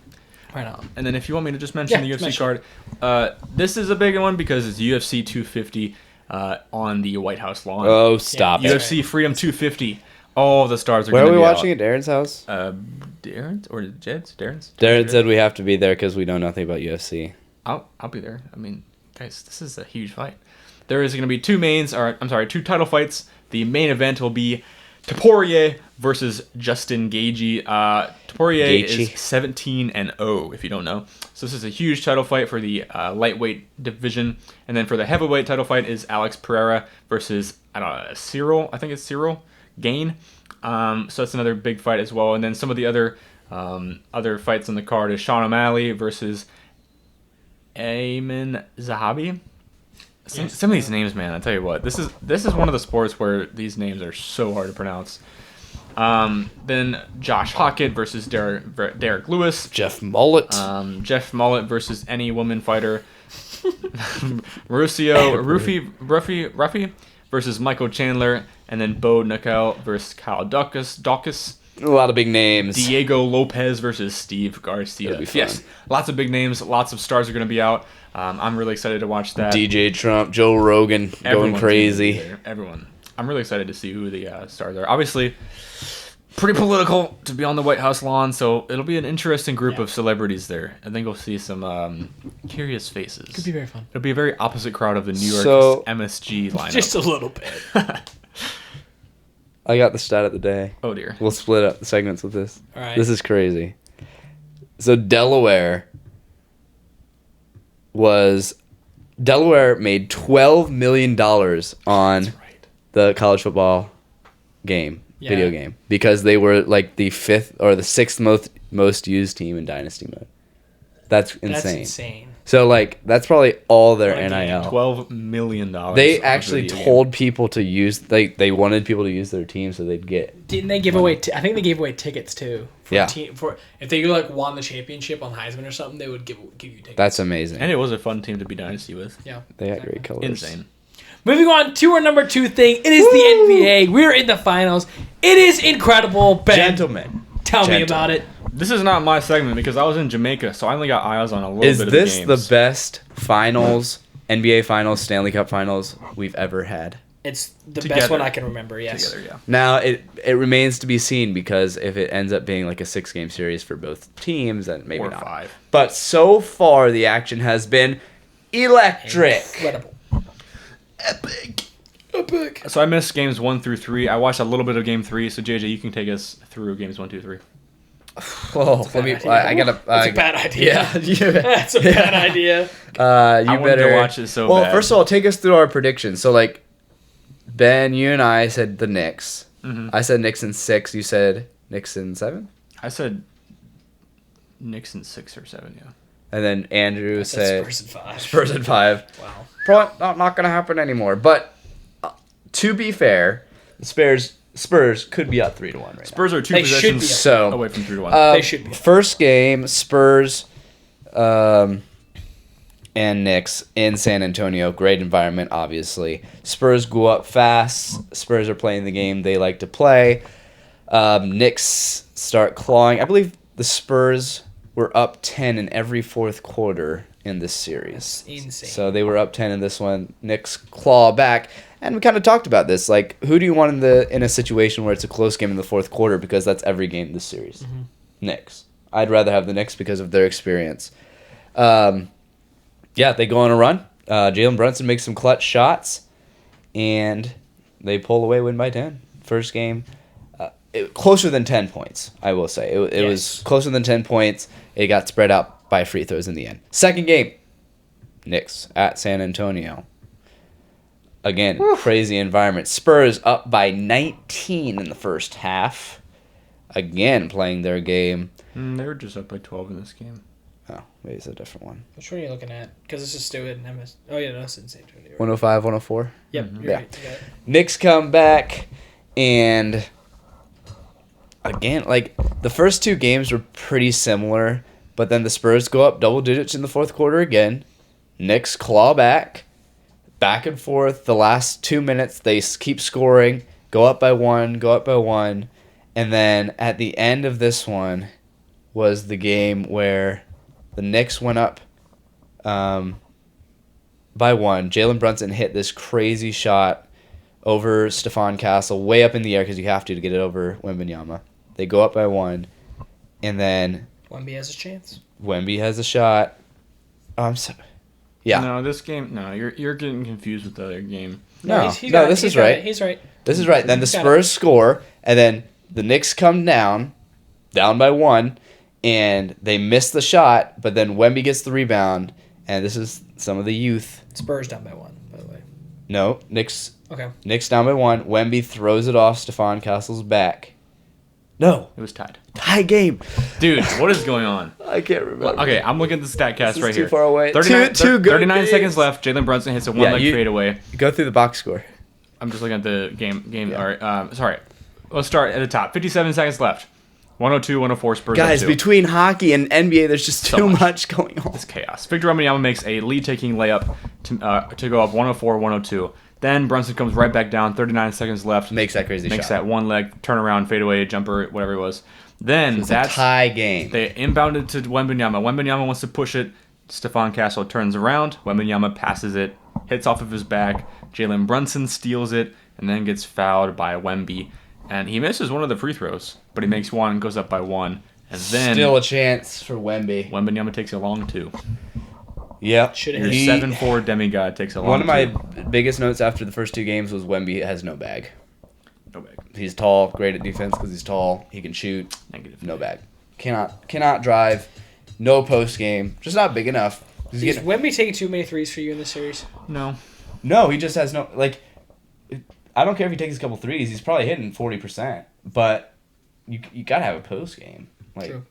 Right now. And then if you want me to just mention the UFC card, this is a big one because it's UFC 250 on the White House lawn. Oh, stop it. UFC Freedom 250. All the stars are Where going to be are we watching out. at Darren's house? Darren's or Jed's? Darren's? Darren said we have to be there because we know nothing about UFC. I'll be there. I mean, guys, this is a huge fight. There is going to be two title fights. The main event will be Topuria versus Justin Gaethje. Topuria is 17-0, if you don't know. So this is a huge title fight for the lightweight division. And then for the heavyweight title fight is Alex Pereira versus, Cyril. I think it's Cyril Gain. So that's another big fight as well. And then some of the other fights on the card is Sean O'Malley versus Ayman Zahabi. Some of these names, man, I tell you what, this is one of the sports where these names are so hard to pronounce. Then Josh Hockett versus Derek Lewis. Jeff Mullet. Jeff Mullet versus any woman fighter. Ruffy versus Michael Chandler. And then Bo Nickel versus Kyle Dawkins. A lot of big names. Diego Lopez versus Steve Garcia. Yes, lots of big names. Lots of stars are going to be out. I'm really excited to watch that. DJ Trump, Joe Rogan, going crazy. Everyone. I'm really excited to see who the stars are. Obviously, pretty political to be on the White House lawn, so it'll be an interesting group of celebrities there. I think we'll see some curious faces. Could be very fun. It'll be a very opposite crowd of the New York MSG lineup. Just a little bit. I got the stat of the day. Oh, dear. We'll split up the segments with this. All right. This is crazy. So Delaware made $12 million on the college football video game, because they were like the 5th or the 6th most used team in Dynasty mode. That's insane. That's insane. So like that's probably all their NIL. $12 million. They actually told people to use they wanted people to use their team so they'd get. Didn't they give away? I think they gave away tickets too. Yeah. For if they like won the championship on Heisman or something, they would give you tickets. That's amazing. And it was a fun team to be Dynasty with. Yeah. They had great colors. Insane. Moving on to our number 2 thing. It is the NBA. We're in the finals. It is incredible. Ben, Gentlemen, tell me about it. This is not my segment because I was in Jamaica, so I only got eyes on a little is bit of the games. this the best finals, NBA finals, Stanley Cup finals we've ever had? It's the Together. best one I can remember, yes. Together, yeah. Now, it remains to be seen, because if it ends up being like a 6-game series for both teams, then maybe Or not. 5. But so far, the action has been electric. Incredible. Epic. So I missed games 1 through 3. I watched a little bit of game 3, so JJ, you can take us through games 1, 2, 3. Oh, let me. I gotta. That's a bad idea. Yeah, That's a bad idea. I you wanted better to watch it so Well, bad. first of all, take us through our predictions. So, like, Ben, you and I said the Knicks. Mm-hmm. I said Knicks in 6. You said Knicks in 7. I said Knicks in 6 or 7, yeah. And then Andrew said Spurs in 5. Spurs in 5. Wow. Probably not going to happen anymore. But to be fair, the Spurs could be up 3-1 right Spurs are 2 They should possessions be. So, away from 3-1. They should be. First game, Spurs and Knicks in San Antonio. Great environment, obviously. Spurs go up fast. Spurs are playing the game they like to play. Knicks start clawing. I believe the Spurs were up 10 in every fourth quarter in this series. That's insane. So they were up 10 in this one. Knicks claw back. And we kind of talked about this. Like, who do you want in a situation where it's a close game in the fourth quarter? Because that's every game this series. Mm-hmm. Knicks. I'd rather have the Knicks because of their experience. Yeah, they go on a run. Jalen Brunson makes some clutch shots. And they pull away, win by 10. First game. Closer than 10 points, I will say. It was closer than 10 points. It got spread out by free throws in the end. Second game. Knicks at San Antonio. Again, crazy environment. Spurs up by 19 in the first half. Again, playing their game. They were just up by 12 in this game. Oh, maybe it's a different one. Which one are you looking at? Because this is still in MS. Oh, yeah, no, it's in San Antonio. 105, 104. Yep, you're Yeah. right. You got it. Knicks come back, and again, like, the first 2 games were pretty similar, but then the Spurs go up double digits in the fourth quarter again. Knicks claw back and forth. The last 2 minutes, they keep scoring, go up by 1, and then at the end of this one was the game where the Knicks went up by 1. Jalen Brunson hit this crazy shot over Stephon Castle, way up in the air because you have to get it over Wembanyama. They go up by 1, and then Wemby has a chance. Wemby has a shot. Oh, I'm sorry. Yeah. No, this game. No, you're getting confused with the other game. No, he's got it. this He's is got right. it. He's right. This is right. Then the Got it. Spurs score, and then the Knicks come down by 1, and they miss the shot, but then Wemby gets the rebound, and this is some of the youth. Spurs down by 1, by the way. No, Knicks Okay. down by 1. Wemby throws it off Stephon Castle's back. No, It was tied. tie game. Dude, what is going on? I can't remember. Okay, I'm looking at the StatCast This is right too here. far away. 39, Two good 39 games. seconds left. Jalen Brunson hits a one-leg fadeaway. Go through the box score. I'm just looking at the game. Yeah. All right. Sorry. Let's start at the top. 57 seconds left. 102, 104 Spurs. Guys, up 2. between hockey and NBA, there's just So too much. much going on. It's chaos. Victor Wembanyama makes a lead-taking layup to go up 104, 102. Then Brunson comes right back down. 39 seconds left. Makes that crazy Makes shot. that one-leg turnaround, fadeaway, jumper, whatever it was. Then It's that's a tie game. They inbounded to Wembanyama. Wembanyama wants to push it. Stephon Castle turns around. Wembanyama passes it, hits off of his back. Jalen Brunson steals it, and then gets fouled by Wemby. And he misses one of the free throws, but he makes one, goes up by 1. And then Still a chance for Wemby. Wembanyama takes a long 2. Yep. Should Your have He- 7'4" demigod takes a long 2. One of my biggest notes after the first 2 games was Wemby has no bag. No bag. He's tall, great at defense because he's tall. He can shoot. Negative. No bag. Cannot drive. No post game. Just not big enough. He's Is getting- Wemby taking too many threes for you in this series? No. No, he just has no like. I don't care if he takes a couple threes. He's probably hitting 40%. But you gotta have a post game. Like, True.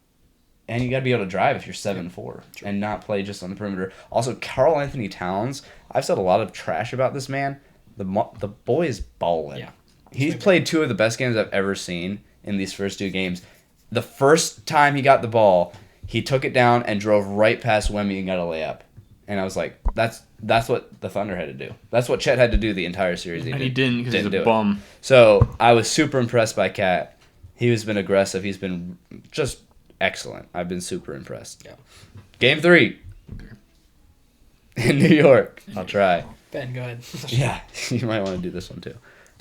and you gotta be able to drive if you're 7'4" and not play just on the perimeter. Also, Karl Anthony Towns. I've said a lot of trash about this man. The boy is balling. Yeah. He's played 2 of the best games I've ever seen in these first 2 games. The first time he got the ball, he took it down and drove right past Wemby and got a layup. And I was like, that's what the Thunder had to do. That's what Chet had to do the entire series. And he didn't because he's do a it. bum. So I was super impressed by Cat. He's been aggressive. He's been just excellent. I've been super impressed. Yeah. Game 3 in New York. I'll try. Ben, go ahead. Yeah, you might want to do this one too.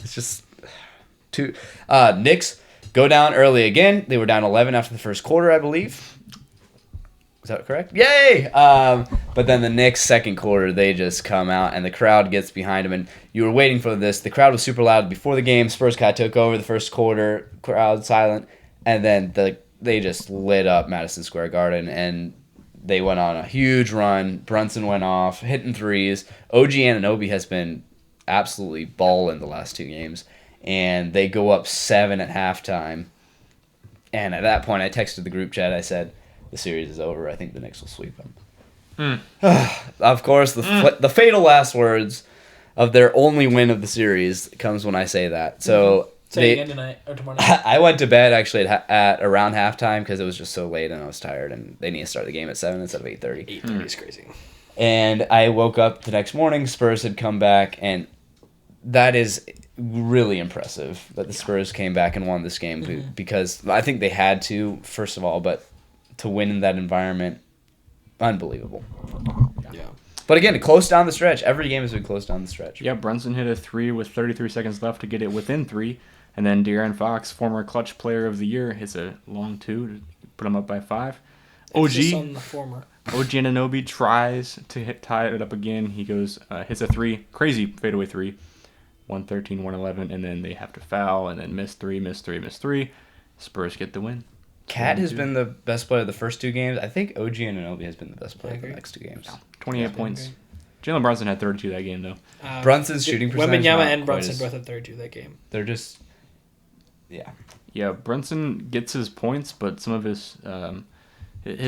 It's just too. Knicks go down early again. They were down 11 after the first quarter, I believe. Is that correct? Yay! But then the Knicks second quarter, they just come out and the crowd gets behind them. And you were waiting for this. The crowd was super loud before the game. Spurs kind of took over the first quarter. Crowd silent, and then they just lit up Madison Square Garden and they went on a huge run. Brunson went off, hitting threes. OG Anunoby has been absolutely balling the last 2 games. And they go up 7 at halftime. And at that point, I texted the group chat. I said, the series is over. I think the Knicks will sweep them. Of course, the fatal last words of their only win of the series comes when I say that. So Say it again tonight or tomorrow night. I went to bed actually at around halftime because it was just so late and I was tired. And they need to start the game at 7 instead of 8:30. 8:30 is crazy. And I woke up the next morning. Spurs had come back, and that is really impressive that the Spurs came back and won this game because I think they had to, first of all, but to win in that environment, unbelievable. Yeah. But again, close down the stretch. Every game has been close down the stretch. Yeah, Brunson hit a 3 with 33 seconds left to get it within 3. And then De'Aaron Fox, former clutch player of the year, hits a long 2 to put him up by 5. Emphasis on the former. OG Anunoby tries to tie it up again. He goes, hits a 3, crazy fadeaway 3, 113, 111, and then they have to foul, and then miss 3. Spurs get the win. Cat has been the best player of the first 2 games. I think OG Anunoby has been the best player of the agree. next 2 games. 28 points. Jalen Brunson had 32 that game, though. Brunson's shooting percentage Wembanyama not and quite Brunson as- both had 32 that game. They're just, yeah. Yeah, Brunson gets his points, but some of his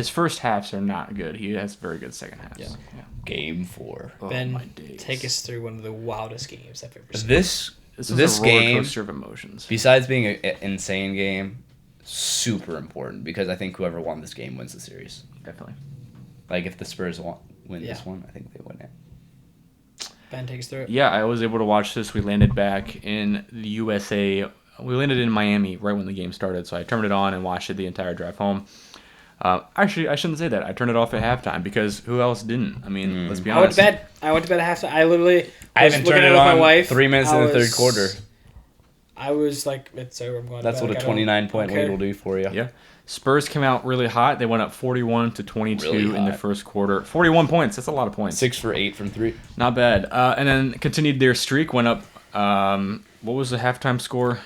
first halves are not good. He has very good second halves. Yeah. Game 4. Oh, Ben, my days. take us through one of the wildest games I've ever seen. This is a roller game, coaster of emotions. besides being an insane game, super important because I think whoever won this game wins the series. Definitely. Like if the Spurs win this Yeah. one, I think they win it. Ben, take us through it. Yeah, I was able to watch this. We landed back in the USA. We landed in Miami right when the game started, so I turned it on and watched it the entire drive home. Actually, I shouldn't say that. I turned it off at halftime because who else didn't? I mean, let's be I went honest. to bed. I went to bed at halftime. I literally I was haven't looking turned at it with my on wife. 3 minutes in the third quarter. I was like, it's over. I'm going. That's to what bed. a 29-point okay. lead will do for you. Yeah. Spurs came out really hot. They went up 41-22 Really in the hot. first quarter. 41 points. That's a lot of points. 6 for 8 from 3. Not bad. And then continued their streak. Went up. What was the halftime score?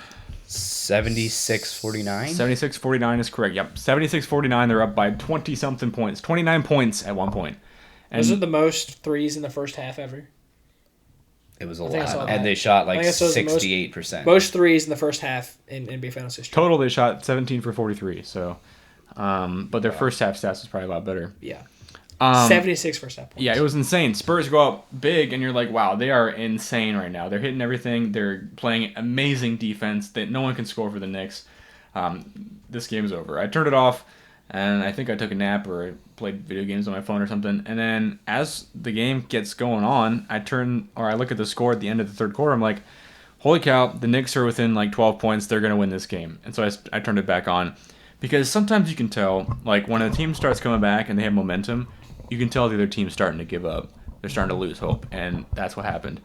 76-49. 76-49 is correct. Yep. 76-49. They're up by 20-something points. 29 points at one point. And Was it the most threes in the first half ever? It was a think I saw lot. that. And they shot like I guess it was the most- 68%. Most threes in the first half in NBA Finals history. total, they shot 17 for 43. So, but their first half stats was probably a lot better. Yeah. Um, 76 first half points. Yeah, it was insane. Spurs go up big, and you're like, wow, they are insane right now. They're hitting everything. They're playing amazing defense that no one can score for the Knicks. This game's over. I turned it off, and I think I took a nap or I played video games on my phone or something. And then as the game gets going on, I look at the score at the end of the third quarter. I'm like, holy cow, the Knicks are within like 12 points. They're going to win this game. And so I turned it back on. Because sometimes you can tell, like when a team starts coming back and they have momentum, you can tell the other team's starting to give up. They're starting to lose hope, and that's what happened.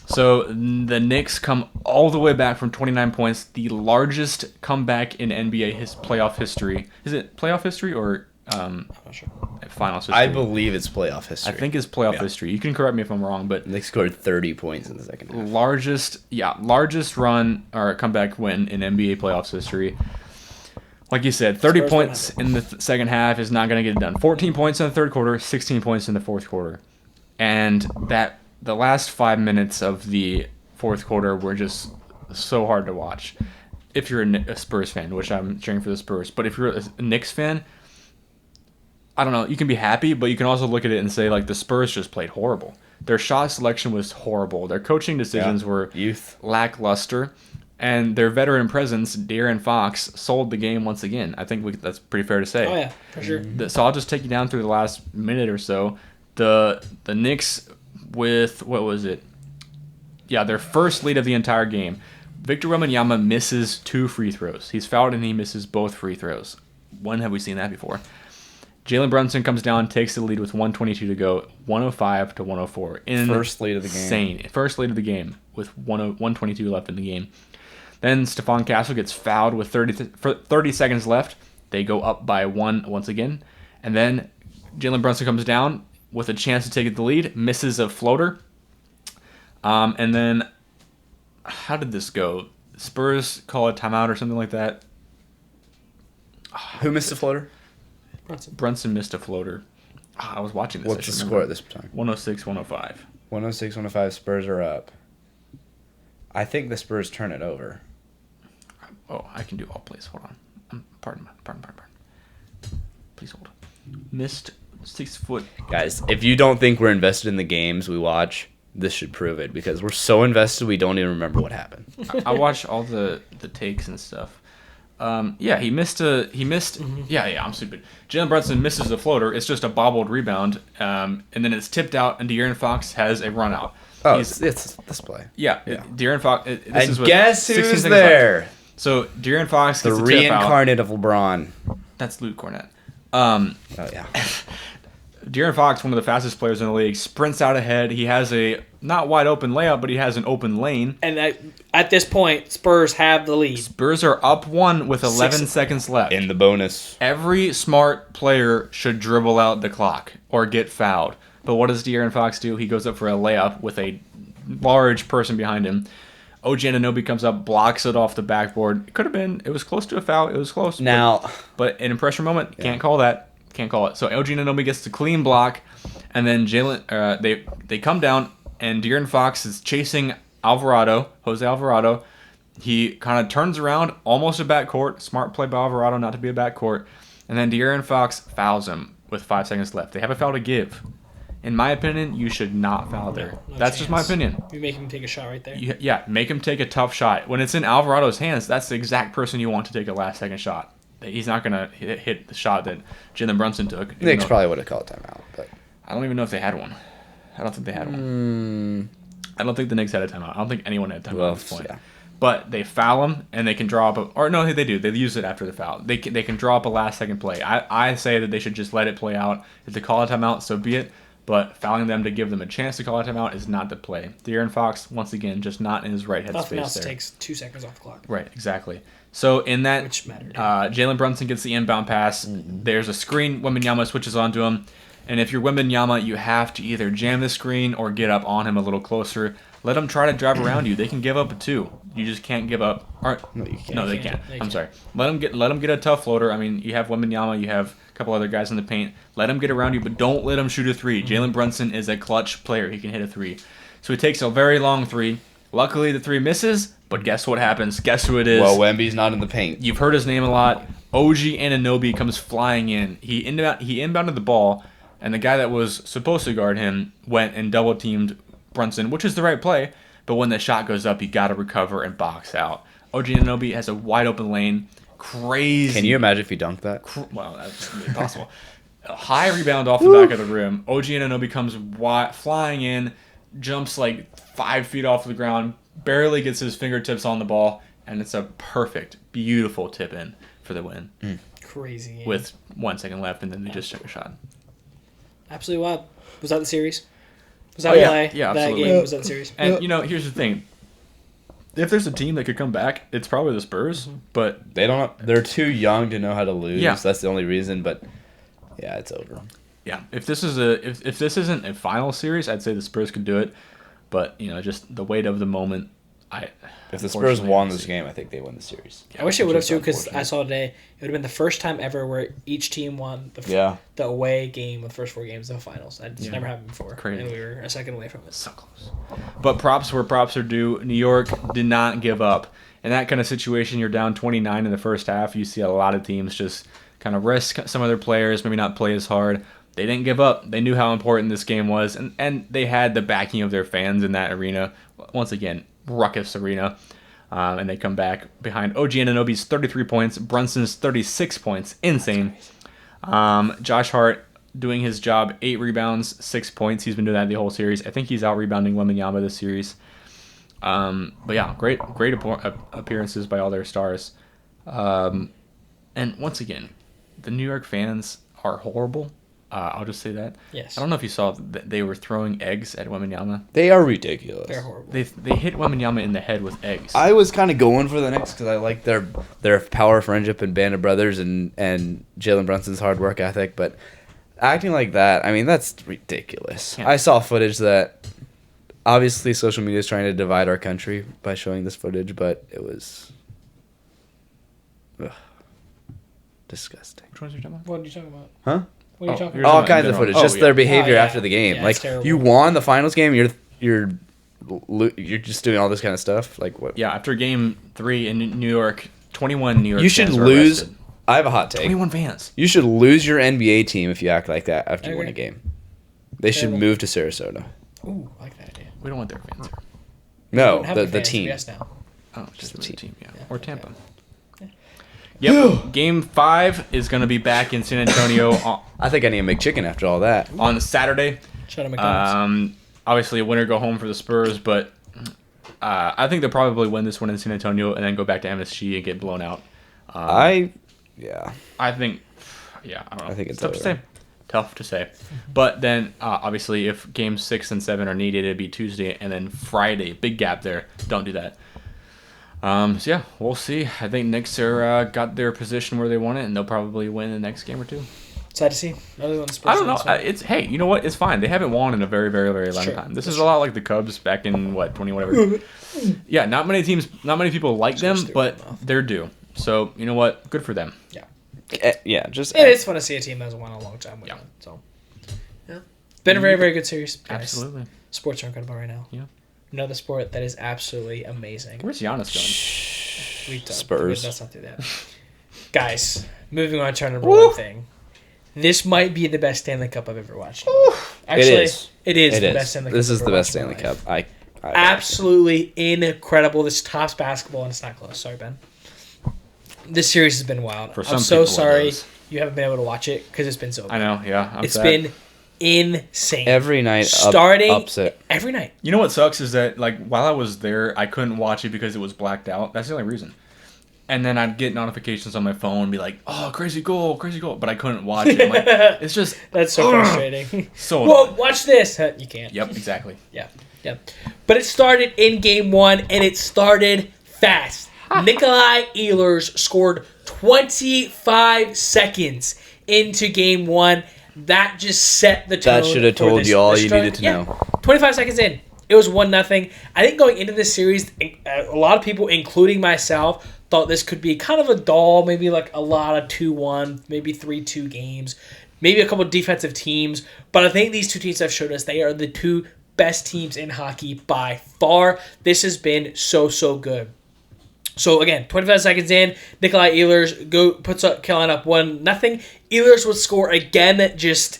So the Knicks come all the way back from 29 points, the largest comeback in NBA playoff history. Is it playoff history or I'm not sure. finals history? I believe it's playoff history. I think it's playoff history. You can correct me if I'm wrong, but They scored 30 points in the second half. largest run or comeback win in NBA playoffs history. Like you said, 30 Spurs points don't in the second half is not going to get it done. 14 points in the third quarter, 16 points in the fourth quarter. And the last 5 minutes of the fourth quarter were just so hard to watch. If you're a Spurs fan, which I'm cheering for the Spurs, but if you're a Knicks fan, I don't know, you can be happy, but you can also look at it and say, like, the Spurs just played horrible. Their shot selection was horrible. Their coaching decisions were Youth. lackluster. And their veteran presence, De'Aaron Fox, sold the game once again. I think that's pretty fair to say. Oh, yeah, for sure. So I'll just take you down through the last minute or so. The Knicks with, what was it? Yeah, their first lead of the entire game. Victor Wembanyama misses 2 free throws. He's fouled and he misses both free throws. When have we seen that before? Jalen Brunson comes down, takes the lead with 1:22 to go, 105-104. First lead of the game. Insane. First lead of the game with 1:22 left in the game. Then Stephon Castle gets fouled with 30 seconds left. They go up by 1 once again. And then Jalen Brunson comes down with a chance to take the lead, misses a floater. And then, how did this go? Spurs call a timeout or something like that. Who missed the floater? Brunson missed a floater. I was watching this. What's the score at this time? 106-105. 106-105. Spurs are up. I think the Spurs turn it over. Oh, I can do all plays. Hold on. Pardon. Please hold. Missed 6 foot. Guys, if you don't think we're invested in the games we watch, this should prove it because we're so invested we don't even remember what happened. I watched all the takes and stuff. He missed. Yeah, I'm stupid. Jalen Brunson misses the floater. It's just a bobbled rebound, and then it's tipped out, and De'Aaron Fox has a run out. Oh, it's this play. Yeah. De'Aaron Fox. And guess who's there? Left. So De'Aaron Fox The gets the tip out. reincarnate of LeBron. That's Luke Cornett. Oh, yeah. De'Aaron Fox, one of the fastest players in the league, sprints out ahead. He has a not wide open layup, but he has an open lane. And at this point, Spurs have the lead. Spurs are up 1 with 11 seconds left. In the bonus. Every smart player should dribble out the clock or get fouled. But what does De'Aaron Fox do? He goes up for a layup with a large person behind him. OG Anunoby comes up, blocks it off the backboard. It was close to a foul. It was close. Now, but an impression moment, can't call that. Can't call it. So OG Anunoby gets the clean block, and then they come down, and De'Aaron Fox is chasing Jose Alvarado. He kind of turns around, almost a backcourt. Smart play by Alvarado not to be a backcourt. And then De'Aaron Fox fouls him with 5 seconds left. They have a foul to give. In my opinion, you should not foul there. No That's just my chance. opinion. You make him take a shot right there. Yeah, make him take a tough shot. When it's in Alvarado's hands, that's the exact person you want to take a last-second shot. He's not going to hit the shot that Jalen Brunson took. Knicks probably would have called timeout, but I don't even know if they had one. I don't think they had one. I don't think the Knicks had a timeout. I don't think anyone had a timeout at this point. Yeah. But they foul him, and they can draw up they do. They use it after the foul. They can draw up a last-second play. I say that they should just let it play out. If they call a timeout, so be it. but fouling them to give them a chance to call a timeout is not the play. De'Aaron Fox, once again, just not in his right Nothing headspace else there. takes 2 seconds off the clock. Right, exactly. So in that, Which mattered. Jalen Brunson gets the inbound pass. There's a screen. Wembanyama switches onto him. And if you're Wembanyama, you have to either jam the screen or get up on him a little closer. Let him try to drive around you. They can give up a 2. You just can't give up. No, you can't. No, they can't. I'm sorry. Let them get a tough floater. I mean, you have Wembanyama. You have a couple other guys in the paint. Let him get around you, but don't let him shoot a 3. Jalen Brunson is a clutch player. He can hit a 3. So he takes a very long 3. Luckily, the 3 misses. But guess what happens? Guess who it is? Well, Wemby's not in the paint. You've heard his name a lot. OG Anunoby comes flying in. He inbounded the ball, and the guy that was supposed to guard him went and double teamed Brunson, which is the right play. But when the shot goes up, you got to recover and box out. OG Anunoby has a wide open lane. Crazy. Can you imagine if he dunked that? Well, that's impossible. A high rebound off the back of the rim. OG Anunoby comes flying in, jumps like 5 feet off the ground, barely gets his fingertips on the ball, and it's a perfect, beautiful tip in for the win. Crazy game. With 1 second left, and then they just took a shot. Absolutely wild. Was that the series? Was that Oh, yeah. play? Yeah, that absolutely. game? Was that the series? And, here's the thing. If there's a team that could come back, it's probably the Spurs, but They don't. They're too young to know how to lose. Yeah. That's the only reason. But yeah, it's over. yeah, if this isn't a final series, I'd say the Spurs could do it. But, just the weight of the moment, If the Spurs won this game, I think they win the series. I wish it would have too, because unfortunate. I saw today it would have been the first time ever where each team won the away game of the first 4 games of the finals. That's never happened before, Crazy. and we were a second away from it. So close. But props where props are due. New York did not give up. In that kind of situation, you're down 29 in the first half. You see a lot of teams just kind of risk some of their players, maybe not play as hard. They didn't give up. They knew how important this game was, and they had the backing of their fans in that arena. Once again, ruckus arena. And they come back behind OG Anunoby's 33 points, Brunson's 36 points. Insane. Josh Hart doing his job, 8 rebounds, 6 points. He's been doing that the whole series. I think he's out-rebounding Wembanyama this series. But yeah, great appearances by all their stars. And once again, the New York fans are horrible. I'll just say that. Yes. I don't know if you saw that they were throwing eggs at Wembanyama. They are ridiculous. They're horrible. They hit Wembanyama in the head with eggs. I was kind of going for the Knicks because I like their power, friendship, and band of brothers, and Jalen Brunson's hard work ethic. But acting like that, I mean, that's ridiculous. Yeah. I saw footage that obviously social media is trying to divide our country by showing this footage, but it was disgusting. Which ones are you talking about? What are you talking about? Huh? What are you Oh, talking you're about? All talking kinds in of general. footage, Oh, just yeah. their behavior Oh, yeah. after the game. Yeah, like it's terrible. you won the finals game, you're just doing all this kind of stuff. Like what? Yeah, after game 3 in New York, 21 New York You should fans were lose. arrested. I have a hot take. 21 fans. You should lose your NBA team if you act like that after you win a agree. game. They should Terrible. move to Sarasota. Ooh, I like that idea. We don't want their fans here. No, Don't have the fans, team. Yes, now. Oh, just the team, yeah. Yeah, Or okay. Tampa. Yep. Game 5 is going to be back in San Antonio I think I need a McChicken after all that. on Saturday. Shout out McDonald's. Obviously, a winner go home for the Spurs, but I think they'll probably win this one in San Antonio and then go back to MSG and get blown out. Yeah. I think, I don't know. I think it's tough to over. say. Tough to say. But then, obviously, if games 6 and 7 are needed, it'd be Tuesday and then Friday. Big gap there. Don't do that. So yeah, we'll see. I think Knicks are got their position where they want it, and they'll probably win the next game or 2. Sad to see. Other than the Spurs I don't know. this one. It's hey, you know what? It's fine. They haven't won in a very, very, very long Sure. time. This is a lot like the Cubs back in 20 whatever. Yeah, not many people like them, Switch their but mouth. they're due. So you know what? Good for them. Yeah, just It is fun to see a team that hasn't won in a long time. Yeah. So, yeah. Been a very, very good series. Guys. Absolutely. Sports are incredible right now. Yeah. Another sport that is absolutely amazing. Where's Giannis Spurs. Let's not do that. Guys, moving on to our number one thing. This might be the best Stanley Cup I've ever watched. Actually, it is the best Stanley Cup. This is I've the ever best watched in my Stanley life. Cup. I Absolutely incredible. This tops basketball, and it's not close. Sorry, Ben. This series has been wild. For some I'm so people, it sorry is. you haven't been able to watch it because it's been so good. going? I know. Yeah. I'm It's sad. been insane. every night Starting upset. every night. You know what sucks is that while I was there, I couldn't watch it because it was blacked out. That's the only reason. and then I'd get notifications on my phone and be like, "Oh, crazy goal, but I couldn't watch it. I'm like, it's just That's so frustrating. so. Well, watch this. You can't. Yep, exactly. Yeah. But it started in game 1, and it started fast. Nikolai Ehlers scored 25 seconds into game 1. That just set the tone. That should have told you all you needed to know. 25 seconds in. It was 1-0. I think going into this series, a lot of people, including myself, thought this could be kind of a dull, maybe like a lot of 2-1, maybe 3-2 games, maybe a couple of defensive teams. But I think these two teams have showed us they are the two best teams in hockey by far. This has been so good. So again, 25 seconds in, Nikolai Ehlers puts Carolina up 1-0. Ehlers would score again just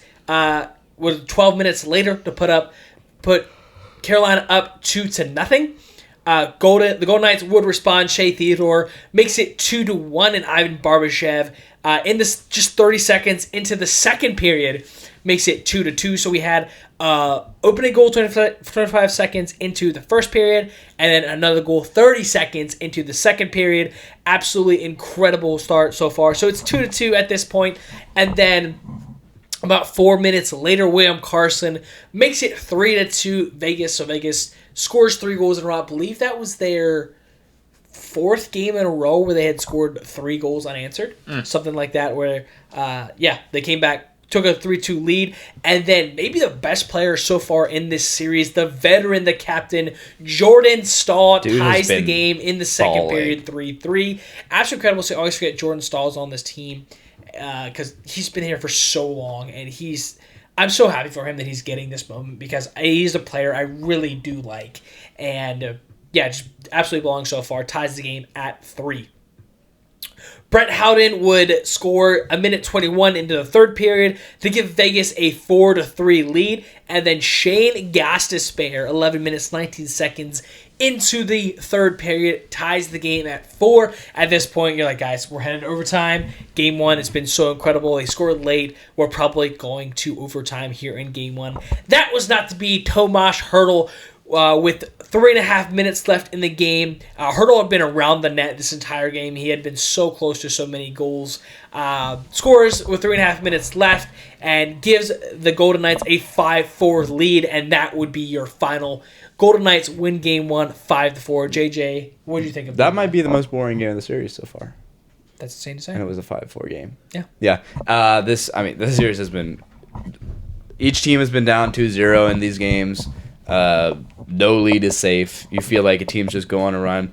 with 12 minutes later to put Carolina up 2-0. The Golden Knights would respond. Shea Theodore makes it 2-1, and Ivan Barbashev in this just 30 seconds into the second period makes it 2-2. So we had opening goal 25 seconds into the first period, and then another goal 30 seconds into the second period. Absolutely incredible start so far. So it's 2-2 at this point, and then about 4 minutes later, William Karlsson makes it 3-2 Vegas. So Vegas scores 3 goals in a row. I believe that was their 4th game in a row where they had scored 3 goals unanswered. Something like that where, they came back, took a 3-2 lead. And then maybe the best player so far in this series, the veteran, the captain, Jordan Staal, ties the game in the second period 3-3. Absolutely incredible. So I always forget Jordan Stahl's on this team, because he's been here for so long, and I'm so happy for him that he's getting this moment because he's a player I really do like, and just absolutely belongs so far. Ties the game at 3. Brett Howden would score a minute 21 into the third period to give Vegas a 4-3 lead, and then Shane Gostisbehere, 11 minutes 19 seconds into the third period, ties the game at 4. At this point, you're like, guys, we're headed to overtime. Game 1 has been so incredible. They scored late. We're probably going to overtime here in Game 1. That was not to be. Tomas Hertl with 3.5 minutes left in the game. Hertl had been around the net this entire game. He had been so close to so many goals. Scores with 3.5 minutes left and gives the Golden Knights a 5-4 lead, and that would be your final. Golden Knights win Game 1 5-4. JJ, what did you think of that? Might be the most boring game of the series so far. That's insane to say. And it was a 5-4 game. Yeah. This series has been. Each team has been down 2-0 in these games. No lead is safe. You feel like a team's just going on a run.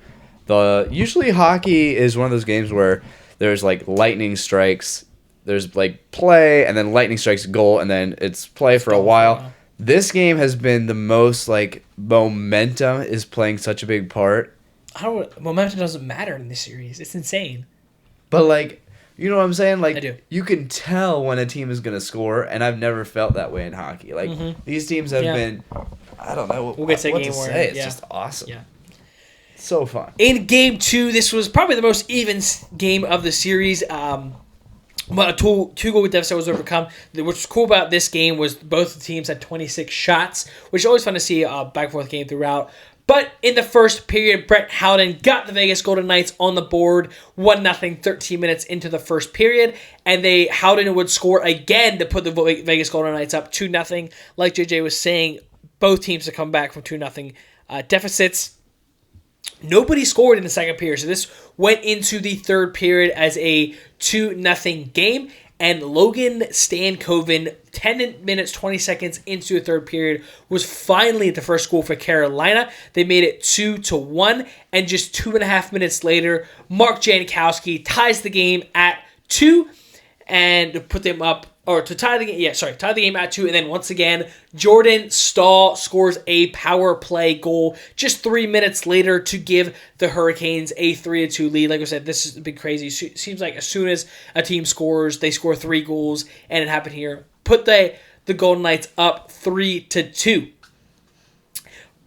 Usually hockey is one of those games where there's like lightning strikes, there's like play, and then lightning strikes goal, and then it's play for a while. This game has been the most like momentum is playing such a big part. Momentum doesn't matter in this series. It's insane. But like, you know what I'm saying? Like, I do. You can tell when a team is gonna score, and I've never felt that way in hockey. Like these teams have been. I don't know what to say. It's just awesome. Yeah. So fun. In Game 2, this was probably the most even game of the series. But a two-goal deficit was overcome. What's cool about this game was both the teams had 26 shots, which is always fun to see a back-and-forth game throughout. But in the first period, Brett Howden got the Vegas Golden Knights on the board, 1-0, 13 minutes into the first period, and Howden would score again to put the Vegas Golden Knights up 2-0. Like JJ was saying, both teams to come back from 2-0 deficits. Nobody scored in the second period, so this went into the third period as a 2-0 game, and Logan Stankoven, 10 minutes, 20 seconds into the third period, was finally the first goal for Carolina. They made it 2-1, and just 2.5 minutes later, Mark Jankowski ties the game at 2, and to put them up, or to tie the game, tie the game at 2, and then once again, Jordan Staal scores a power play goal just 3 minutes later to give the Hurricanes a 3-2 lead. Like I said, this has been crazy. It seems like as soon as a team scores, they score 3 goals, and it happened here. Put the Golden Knights up 3-2.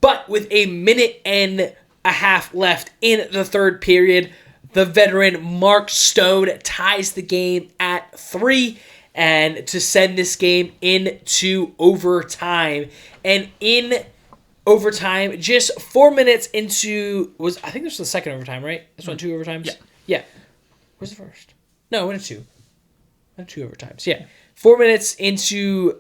But with a minute and a half left in the third period, the veteran Mark Stone ties the game at 3, and to send this game into overtime. And in overtime, just 4 minutes into I think this was the second overtime, right? This went 2 overtimes. Yeah. Yeah. Where's the first? No, went to 2. Went to 2 overtimes. Yeah. 4 minutes into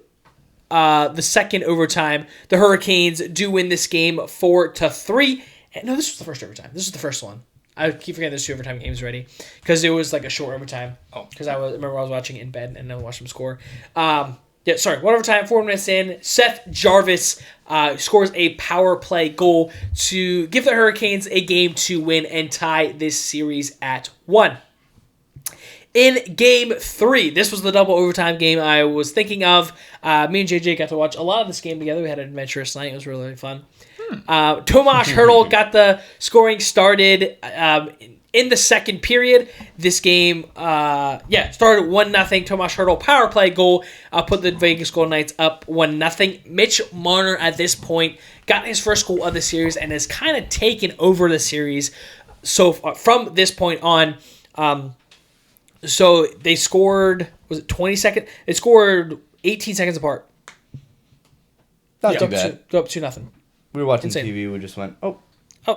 the second overtime, the Hurricanes do win this game 4-3. No, this was the first overtime. This was the first one. I keep forgetting there's 2 overtime games already because it was like a short overtime. Oh, because I remember I was watching it in bed and then watched them score. 1 overtime, 4 minutes in. Seth Jarvis scores a power play goal to give the Hurricanes a game to win and tie this series at 1. In Game 3, this was the double overtime game I was thinking of. Me and JJ got to watch a lot of this game together. We had an adventurous night. It was really fun. Tomas Hertl got the scoring started in the second period. This game started 1-0. Tomas Hertl power play goal put the Vegas Golden Knights up 1-0. Mitch Marner at this point got his first goal of the series and has kind of taken over the series. So from this point on, so they scored, was it 20 seconds? They scored 18 seconds apart. Not too bad. Go up 2-0. We were watching Insane. TV. We just went, oh,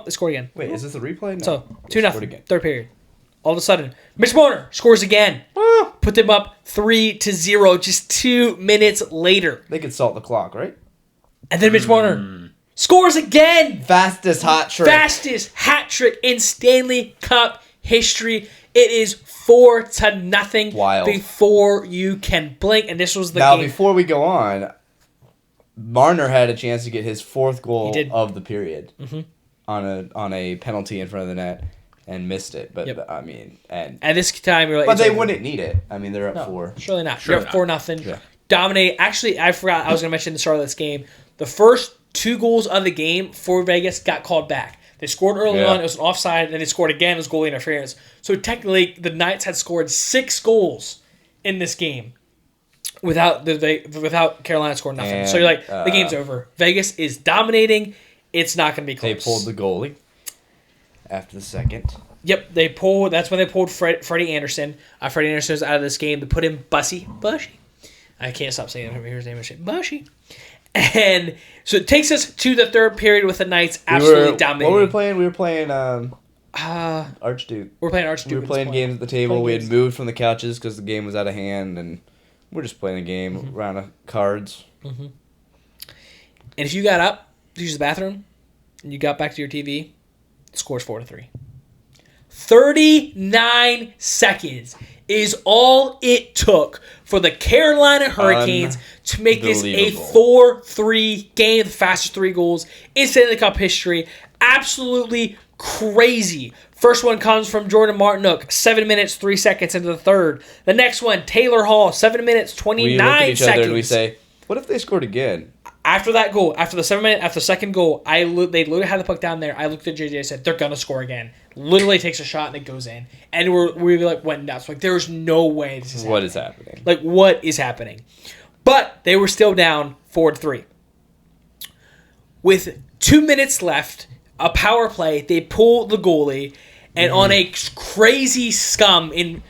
they scored again. wait, is this a replay? No. So, They scored 2-0, again. third period. All of a sudden, Mitch Marner scores again. Put them up 3-0 just 2 minutes later. They could salt the clock, right? And then Mitch Marner scores again. Fastest hat trick. Fastest hat trick in Stanley Cup history. It is 4-0 Wild. before you can blink. And this was the Now, game. before we go on, Marner had a chance to get his 4th goal He did. of the period on a penalty in front of the net and missed it. But Yep. I mean, and At this time, you're like, but it's they over. wouldn't need it. I mean, they're up 4. Surely not. Surely You're up not. 4-0. Yeah. Dominate. Actually, I forgot. I was going to mention the start of this game. The first 2 goals of the game for Vegas got called back. They scored early Yeah. on. It was an offside. And they scored again. It was goalie interference. So technically, the Knights had scored 6 goals in this game without Carolina scoring nothing. And, so you're like, the game's over. Vegas is dominating. It's not going to be They close. pulled the goalie after the second. Yep, they pulled. That's when they pulled Freddie Anderson. Freddie Anderson was out of this game. They put in Bushy. I can't stop saying his name. Bushy. And so it takes us to the third period with the Knights absolutely dominating. What were we playing? We were playing Archduke. We're playing Archduke. We were at this playing point. games at the table. Playing We had games. moved from the couches because the game was out of hand, and we're just playing a game around of cards. And if you got up to use the bathroom and you got back to your TV, the score's 4-3. 39 seconds is all it took for the Carolina Hurricanes to make this a Unbelievable. 4-3 game, the fastest 3 goals in Stanley Cup history. Absolutely crazy. First one comes from Jordan Martinook, 7 minutes, 3 seconds into the third. The next one, Taylor Hall, 7 minutes, 29 We look at each seconds. other and we say, "What if they scored again?" After that goal, after the second goal, they literally had the puck down there. I looked at JJ and said, they're going to score again. Literally takes a shot and it goes in. And we like went nuts. Like, there's no way this is happening. What is happening? Like, what is happening? But they were still down 4-3. With 2 minutes left, a power play, they pull the goalie, and on a crazy scum in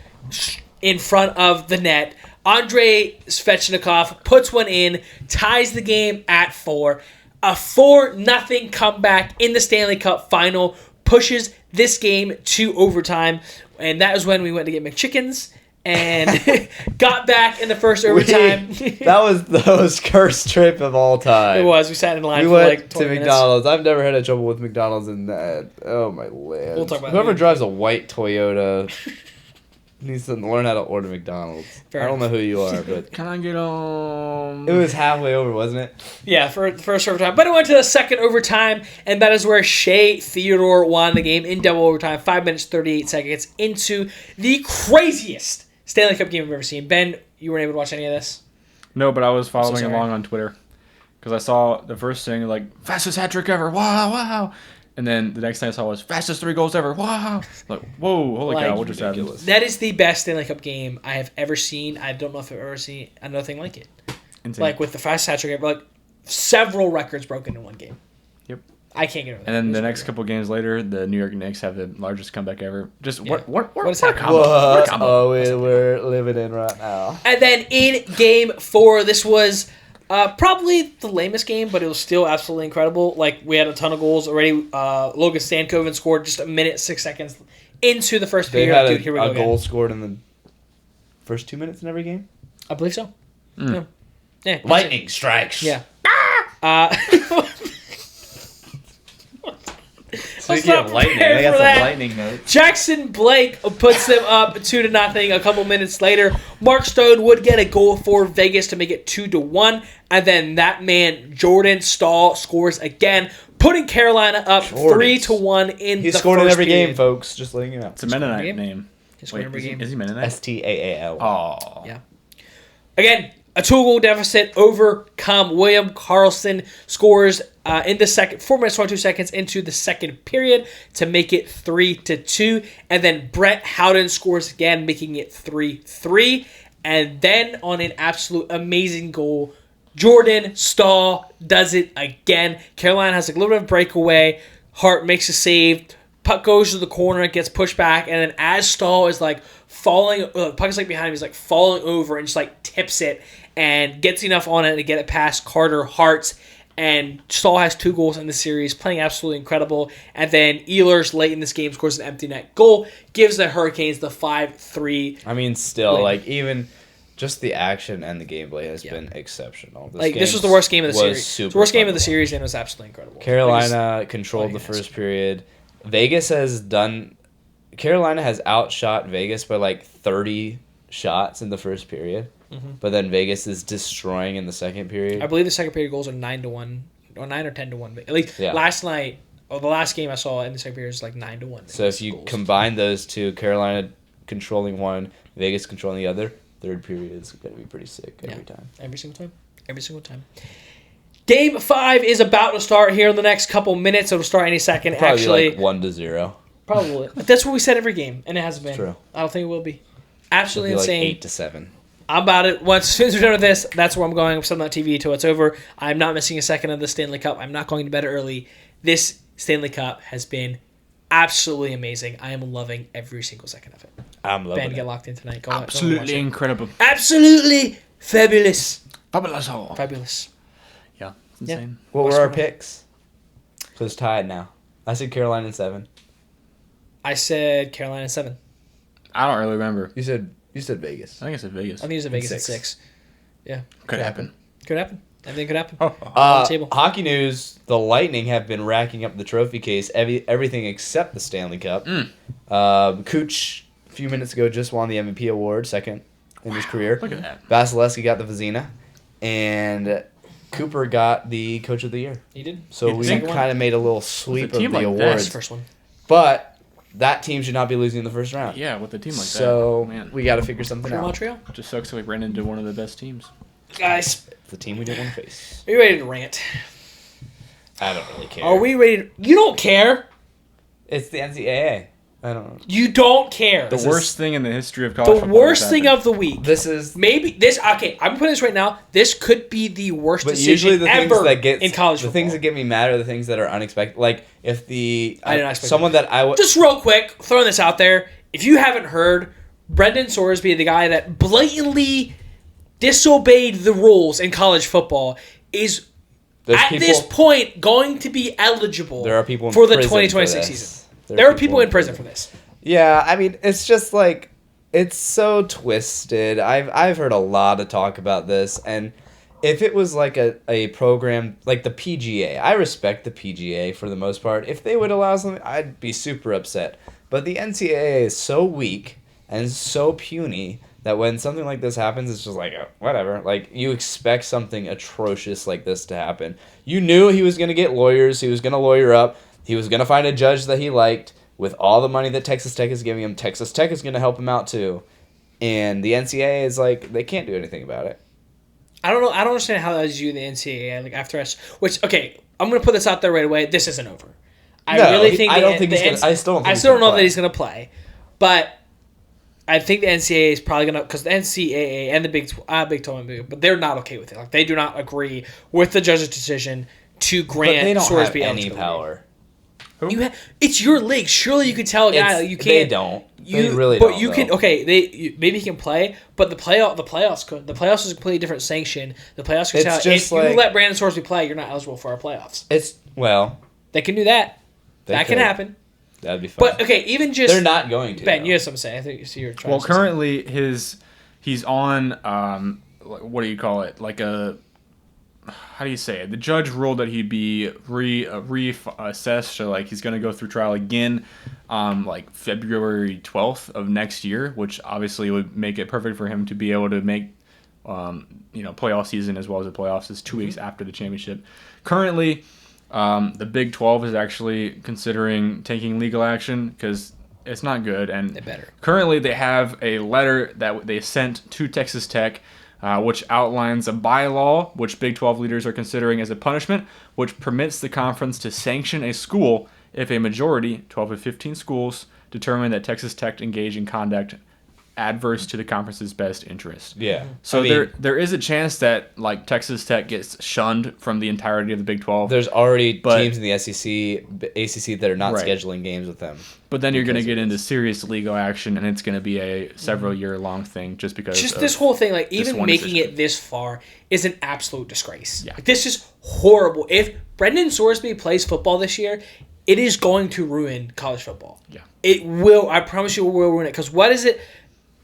front of the net, Andrei Svechnikov puts one in, ties the game at 4. A 4-0 comeback in the Stanley Cup final pushes this game to overtime. And that is when we went to get McChickens and got back in the first overtime. That was the most cursed trip of all time. It was. We sat in line We for went like 20 to minutes. McDonald's. I've never had a trouble with McDonald's in that. Oh my land. We'll talk about Whoever that. drives a white Toyota needs to learn how to order McDonald's. Fair I don't know who you are, but Can I get on? it was halfway over, wasn't it? Yeah, for the first overtime. But it went to the second overtime, and that is where Shea Theodore won the game in double overtime, 5 minutes, 38 seconds into the craziest Stanley Cup game I've ever seen. Ben, you weren't able to watch any of this? No, but I was following sorry. along on Twitter because I saw the first thing like fastest hat trick ever. Wow. And then the next thing I saw was fastest 3 goals ever. Wow. Like, whoa, holy Like, cow, what just happened? That is the best Stanley Cup game I have ever seen. I don't know if I've ever seen another thing like it. Insane. Like with the fastest hat trick, like several records broken in one game. Yep. I can't get over that. And then It was the next weird. couple games later, the New York Knicks have the largest comeback ever. Just Yeah. what is a happening? combo. What a What combo. we're living in right now. And then in game 4, this was probably the lamest game, but it was still absolutely incredible. Like, we had a ton of goals already. Logan Stankoven scored just a minute, 6 seconds into the first They period. had Dude, here we go a goal again. scored in the first 2 minutes in every game. I believe so. Yeah. Yeah. Lightning strikes. Yeah. Speaking of lightning, I got some lightning notes. Jackson Blake puts them up 2-0. A couple minutes later, Mark Stone would get a goal for Vegas to make it 2-1, and then that man Jordan Stahl scores again, putting Carolina up 3-1 in He the scored first in every period. game, folks. Just letting you know. It's a Mennonite game? name. He scored in every game. Is he Mennonite? Staal. Oh. Yeah. Again, a 2-goal deficit overcome. William Carlson scores in the second 4 minutes 22 seconds into the second period to make it 3-2, and then Brett Howden scores again, making it 3-3, and then on an absolute amazing goal, Jordan Stahl does it again. Carolina has a little bit of breakaway. Hart makes a save. Puck goes to the corner, it gets pushed back, and then as Stahl is like falling, puck is like behind him, he's like falling over and just like tips it and gets enough on it to get it past Carter Hart. And Stahl has 2 goals in the series, playing absolutely incredible. And then Ehlers late in this game scores an empty net goal, gives the Hurricanes the 5-3. I mean, still, win. like, even just the action and the gameplay has been exceptional. This was the worst game of the series. Super It's the worst game fun of the to series, and it was absolutely incredible. Carolina controlled the first period. Carolina has outshot Vegas by like 30 shots in the first period. Mm-hmm. But then Vegas is destroying in the second period. I believe the second period goals are 9-1, or 9 or 10-1. At least last night, or the last game I saw in the second period was like 9-1. So if you combine those two, Carolina controlling one, Vegas controlling the other, third period is going to be pretty sick every time. Every single time. Game 5 is about to start here in the next couple minutes. It'll start any second. Probably Actually, like 1-0. Probably. That's what we said every game, and it hasn't been. True. I don't think it will be. Absolutely It'll be insane. like 8-7. I'm about it. As soon as we're done with this, that's where I'm going. I'm setting that TV until it's over. I'm not missing a second of the Stanley Cup. I'm not going to bed early. This Stanley Cup has been absolutely amazing. I am loving every single second of it. I'm loving Ben, it. get locked in tonight. Go Absolutely watch it. incredible. Absolutely fabulous. Fabulous. Fabulous. Yeah, it's insane. What What's were our going on? picks? So it's tied now. I said Carolina in 7. I said Carolina 7. I don't really remember. You said Vegas. I think I said Vegas. I think it was a Vegas at 6. 6. Yeah. Could happen. Could happen. Everything could happen. Oh. On the table. Hockey news: the Lightning have been racking up the trophy case, everything except the Stanley Cup. Cooch, a few minutes ago, just won the MVP award, second in his career. Look at that. Vasilevsky got the Vezina, and Cooper got the Coach of the Year. He did. So You'd we think kind of made a little sweep of team the like That's awards. the first one. But that team should not be losing in the first round. Yeah, with a team like So that. Man. we got to figure something For out. Montreal. Just sucks that we ran into one of the best teams. Guys, It's the team we didn't want to face. are you ready to rant? I don't really care. Are we ready? You don't care. It's the NCAA. I don't know. You don't care. The The worst thing in the history of college football. worst has thing happened. of the week. This is. Maybe this. Okay, I'm putting this right now. This could be the worst But decision usually the things ever that get in college the football. things that get me mad are the things that are unexpected. Like if the I didn't expect someone that I would Just real quick, throwing this out there. If you haven't heard, Brendan Sorsby, the guy that blatantly disobeyed the rules in college football, is at this point going to be eligible There are people in for the prison 2026 for this. season. There are people in prison for this. Yeah, I mean it's just like it's so twisted. I've heard a lot of talk about this, and if it was like a program like the PGA, I respect the PGA for the most part. If they would allow something, I'd be super upset. But the NCAA is so weak and so puny that when something like this happens, it's just like, oh, whatever. Like, you expect something atrocious like this to happen. You knew he was going to get lawyers. He was going to lawyer up. He was going to find a judge that he liked. With all the money that Texas Tech is giving him, Texas Tech is going to help him out too. And the NCAA is like, they can't do anything about it. I don't know. I don't understand how that is you, the NCAA. Like after us, which okay, I'm gonna put this out there right away. This isn't over. I No, really think. I don't think he's gonna. I still don't. Think I he's still don't gonna know play. that he's gonna play, but I think the NCAA is probably gonna because the NCAA and the Big 12, but they're not okay with it. Like they do not agree with the judge's decision to But grant they don't Sorsby have any eligibility. power. It's your league. Surely you could tell a guy like, you can't. They don't. They really but don't. you can. though. Okay, maybe he can play, but the playoffs could. The playoffs is a completely different sanction. The playoffs could It's tell just if you like- let Brandon Sorsby play, you're not eligible for our playoffs. It's well. They can do that. They That can could. happen. That'd be fun. But okay, even just They're not going to. Ben, though. you have something to say. I think you see you're trying. Well, to say something. currently he's on what do you call it? Like a how do you say it? The judge ruled that he'd be reassessed, so like he's gonna go through trial again, like February 12th of next year, which obviously would make it perfect for him to be able to make playoff season as well as the playoffs is 2 weeks after the championship. Currently, the Big 12 is actually considering taking legal action because it's not good. And They better. Currently, they have a letter that they sent to Texas Tech, which outlines a bylaw which Big 12 leaders are considering as a punishment, which permits the conference to sanction a school if a majority, 12 of 15 schools, determine that Texas Tech engaged in conduct adverse to the conference's best interest. Yeah. So I mean, there is a chance that like Texas Tech gets shunned from the entirety of the Big 12. there's already But- teams in the SEC, ACC that are not Right. scheduling games with them. But then you're going to because get of into this. serious legal action, and it's going to be a several year long thing just because. Just of this whole thing, like this even one making decision. it this far is an absolute disgrace. Yeah. Like, this is horrible. If Brendan Sorsby plays football this year, it is going to ruin college football. Yeah. It will. I promise you, it will ruin it. Because what is it?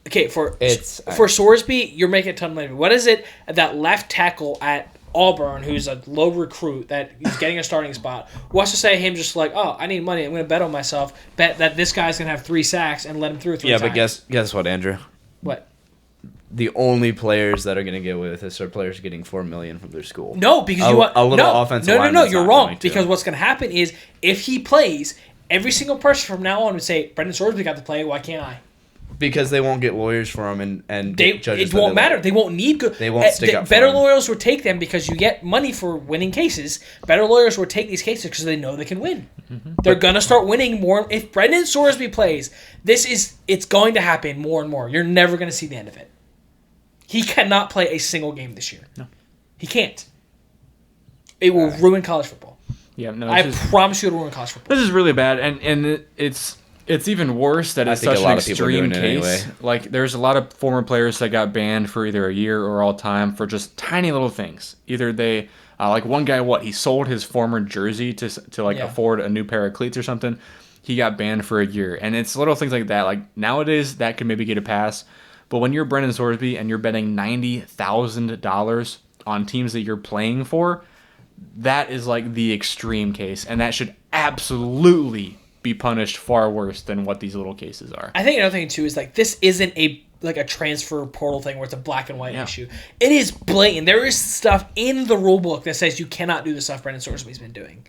Okay, for Sorsby, you're making a ton of money. What is it that left tackle at Auburn, who's a low recruit that is getting a starting spot, wants to say him just like, oh, I need money. I'm going to bet on myself. Bet that this guy's going to have 3 sacks and let him through 3 Yeah, times. but guess what, Andrew? What? The only players that are going to get away with this are players getting $4 million from their school. No, because A- you want a little no, offensive No, lineman's you're not wrong. going to. Because what's going to happen is if he plays, every single person from now on would say, Brendan Sorsby got to play. Why can't I? Because they won't get lawyers for them and get judges. It that won't they matter. like. They won't need good. They won't stick up for Better him. lawyers will take them because you get money for winning cases. Better lawyers will take these cases because they know they can win. They're gonna start winning more. If Brendan Sorsby plays, it's going to happen more and more. You're never gonna see the end of it. He cannot play a single game this year. No. He can't. It will ruin college football. Yeah, no. I This is, promise you it'll ruin college football. this is really bad, and it's even worse that I it's think such a an lot of people are extreme doing it case. anyway. Like, there's a lot of former players that got banned for either a year or all time for just tiny little things. Either they, like one guy, he sold his former jersey to Yeah. afford a new pair of cleats or something. He got banned for a year, and it's little things like that. Like nowadays, that could maybe get a pass, but when you're Brendan Sorsby and you're betting $90,000 on teams that you're playing for, that is like the extreme case, and that should absolutely be punished far worse than what these little cases are. I think another thing too is like this isn't a transfer portal thing where it's a black and white Yeah. issue. It is blatant. There is stuff in the rule book that says you cannot do the stuff Brendan Sorsby's been doing.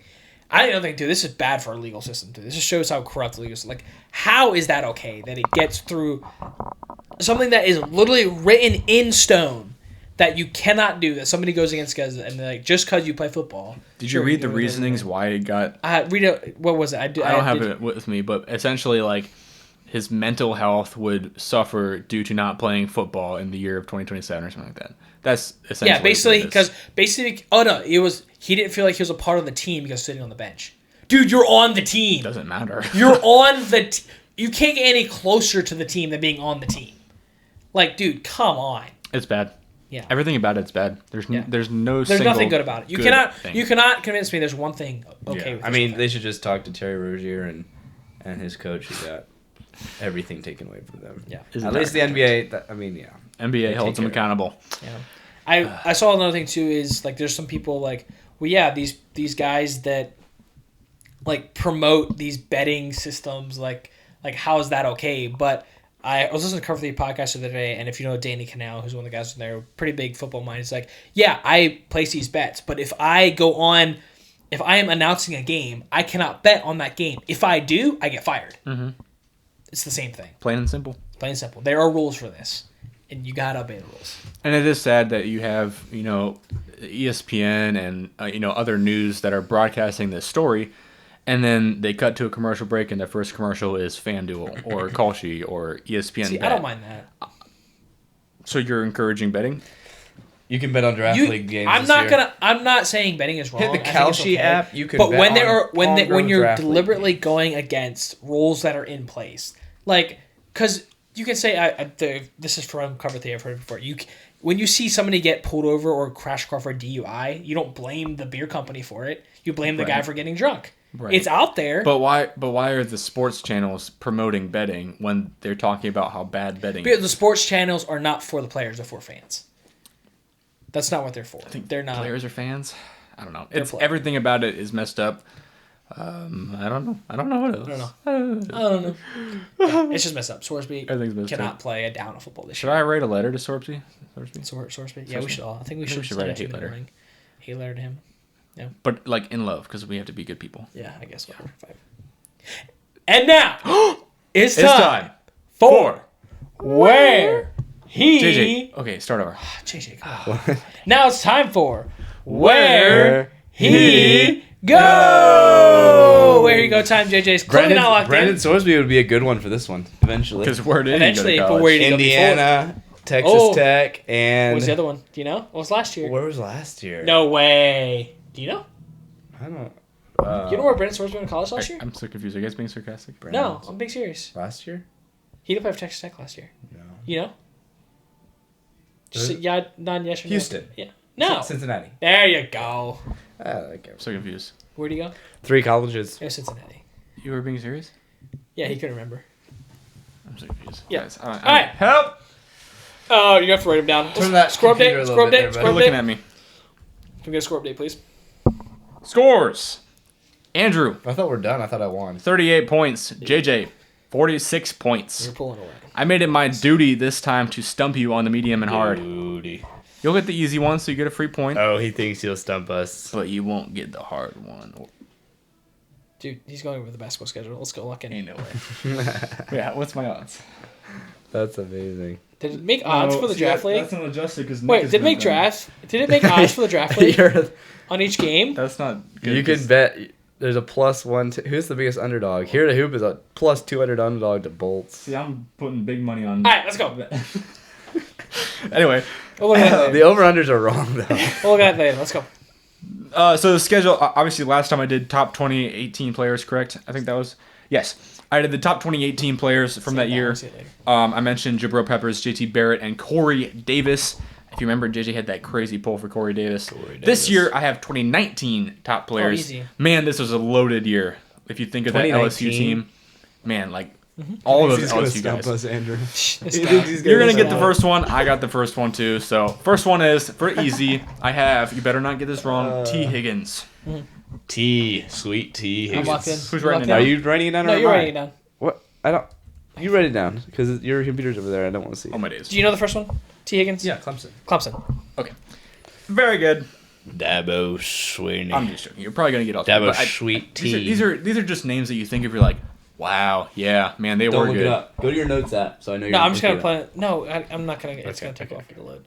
I don't think too. This is bad for our legal system too. This just shows how corrupt the legal system. Like, how is that okay that it gets through something that is literally written in stone that you cannot do, that somebody goes against guys and they're like, just because you play football. Did sure, you read can the do whatever you reasonings want. why it got? Read it. What was it? I I don't have it with me, but essentially, like, his mental health would suffer due to not playing football in the year of 2027 or something like that. That's essentially Yeah, basically, what it is. because oh no, he didn't feel like he was a part of the team because sitting on the bench. Dude, you're on the team. Doesn't matter. You're on the. You can't get any closer to the team than being on the team. Like, dude, come on. It's bad. Yeah. Everything about it's bad. There's Yeah. there's no. There's single nothing good about it. You good cannot. thing. You cannot convince me. There's one thing okay Yeah. with. I this mean, whole they thing. should just talk to Terry Rozier and his coach who got everything taken away from them. Yeah. Isn't At that least the right? NBA. I mean, yeah. NBA holds them take care of accountable. Yeah. I saw another thing too is like there's some people like, well, yeah, these guys that like promote these betting systems, like how is that okay? But I was listening to Cover 3 podcast the other day, and if you know Danny Canal, who's one of the guys in there, pretty big football mind, he's like, yeah, I place these bets, but if I am announcing a game, I cannot bet on that game. If I do, I get fired. Mm-hmm. It's the same thing. Plain and simple. Plain and simple. There are rules for this, and you gotta obey the rules. And it is sad that you have, ESPN and, other news that are broadcasting this story, and then they cut to a commercial break, and the first commercial is FanDuel or Kalshi or ESPN. See, Bet. I don't mind that. So you're encouraging betting? You can bet on draft league games. I'm not saying betting is wrong. Hit the I think it's Kalshi okay. app. You can. But bet when on there are when homegrown you're draft league deliberately games. going against rules that are in place, like because you can say this is from Cover 3. I've heard it before. When you see somebody get pulled over or crash car for a DUI, you don't blame the beer company for it. You blame the guy Right. for getting drunk. Right. It's out there. But why? But why are the sports channels promoting betting when they're talking about how bad betting Because is? the sports channels are not for the players; they're for fans. That's not what they're for. They're not. Players are fans. I don't know. They're It's players. everything about it is messed up. I don't know. I don't know what else. I don't know. Yeah, it's just messed up. Sorsby Everything's messed cannot up. play a down of football this Should year. I write a letter to Sorsby? Sorsby? Yeah, we should all. I think we should should write a send hate it to him in the letter. morning. Hate letter to him. But like in love, because we have to be good people. Yeah, I guess. Whatever. Fine. And now it's It's time time for where he. JJ. Okay, start over. JJ, come on. Now it's time for where he go. Where he go time, JJ's clearly not locked Brandon in. Sorsby would be a good one for this one eventually. Because where did Eventually, he go to but college? where did he go Indiana, Texas Oh. Tech, What and was the other one? Do you know? What was last year? where was last year? No way. Do you know? I don't. You know where Brandon Sorsby went to college last year? I'm so confused. Are you guys being sarcastic? No, I'm being serious. Last year? He didn't play for Texas Tech last year. No. You know? Just Was it? yeah, non yes or no. Houston. Yeah. No. Cincinnati. There you go. Okay. I'm so confused. Where'd he go? 3 colleges. It was Cincinnati. You were being serious? Yeah, he couldn't remember. I'm so confused. Yeah. Guys, All right. Help! Oh, you have to write him down. Turn that score computer update. a Score little bit update. there, Score You're update. looking at me. Can we get a score update, please? Scores. Andrew, I thought we're done. I thought I won. 38 points. JJ, 46 points. You're pulling away. I made it my duty this time to stump you on the medium and hard. Duty. You'll get the easy one, so you get a free point. Oh, he thinks he'll stump us. But you won't get the hard one. Dude, he's going over the basketball schedule. Let's go lock in. Ain't no way. Yeah, what's my odds? That's amazing. Did it make odds for the draft league? That's not adjusted because Wait, did it make draft? Did it make odds for the draft league You're- on each game? That's not good. you can bet there's a +1. Who's the biggest underdog? Here to Hoop is a +200 underdog to Bolts. See, I'm putting big money on. All right, let's go. Anyway, We'll look at that The later. over-unders are wrong, though. We'll look at that later. Let's go. so the schedule, obviously last time I did top 2018 players, correct? I think that was, yes. I did the top 2018 players from that year. See you later. I mentioned Jabril Peppers, JT Barrett, and Corey Davis. If you remember, JJ had that crazy pull for Corey Davis. This year, I have 2019 top players. easy. Man, this was a loaded year. If you think of that 2019? LSU team, man, like all of He's those gonna LSU stump guys. us, Andrew. This He guy. thinks he's You're gonna get stump the us. first one. I got the first one too. So first one is for easy. I have. You better not get this wrong. T Higgins. T. Sweet T. I'm locked in. Higgins. Who's You writing locked it Are down? you writing it down? No, or you're am I? writing it down. What? I don't. You write it down because your computer's over there. I don't want to see it. Oh my days. Do you know the first one? T. Higgins? Yeah, Clemson. Clemson. Okay. Very good. Dabo Sweeney. I'm just joking. You're probably gonna get all. Dabo but I- Sweet these are, T. these are just names that you think of. You're like, wow, yeah, man, they Don't were look good. it up. Go to your notes app so I know you're No, I'm just gonna looking it up. play. No, I'm not gonna. It's Okay, gonna take okay. off for the load.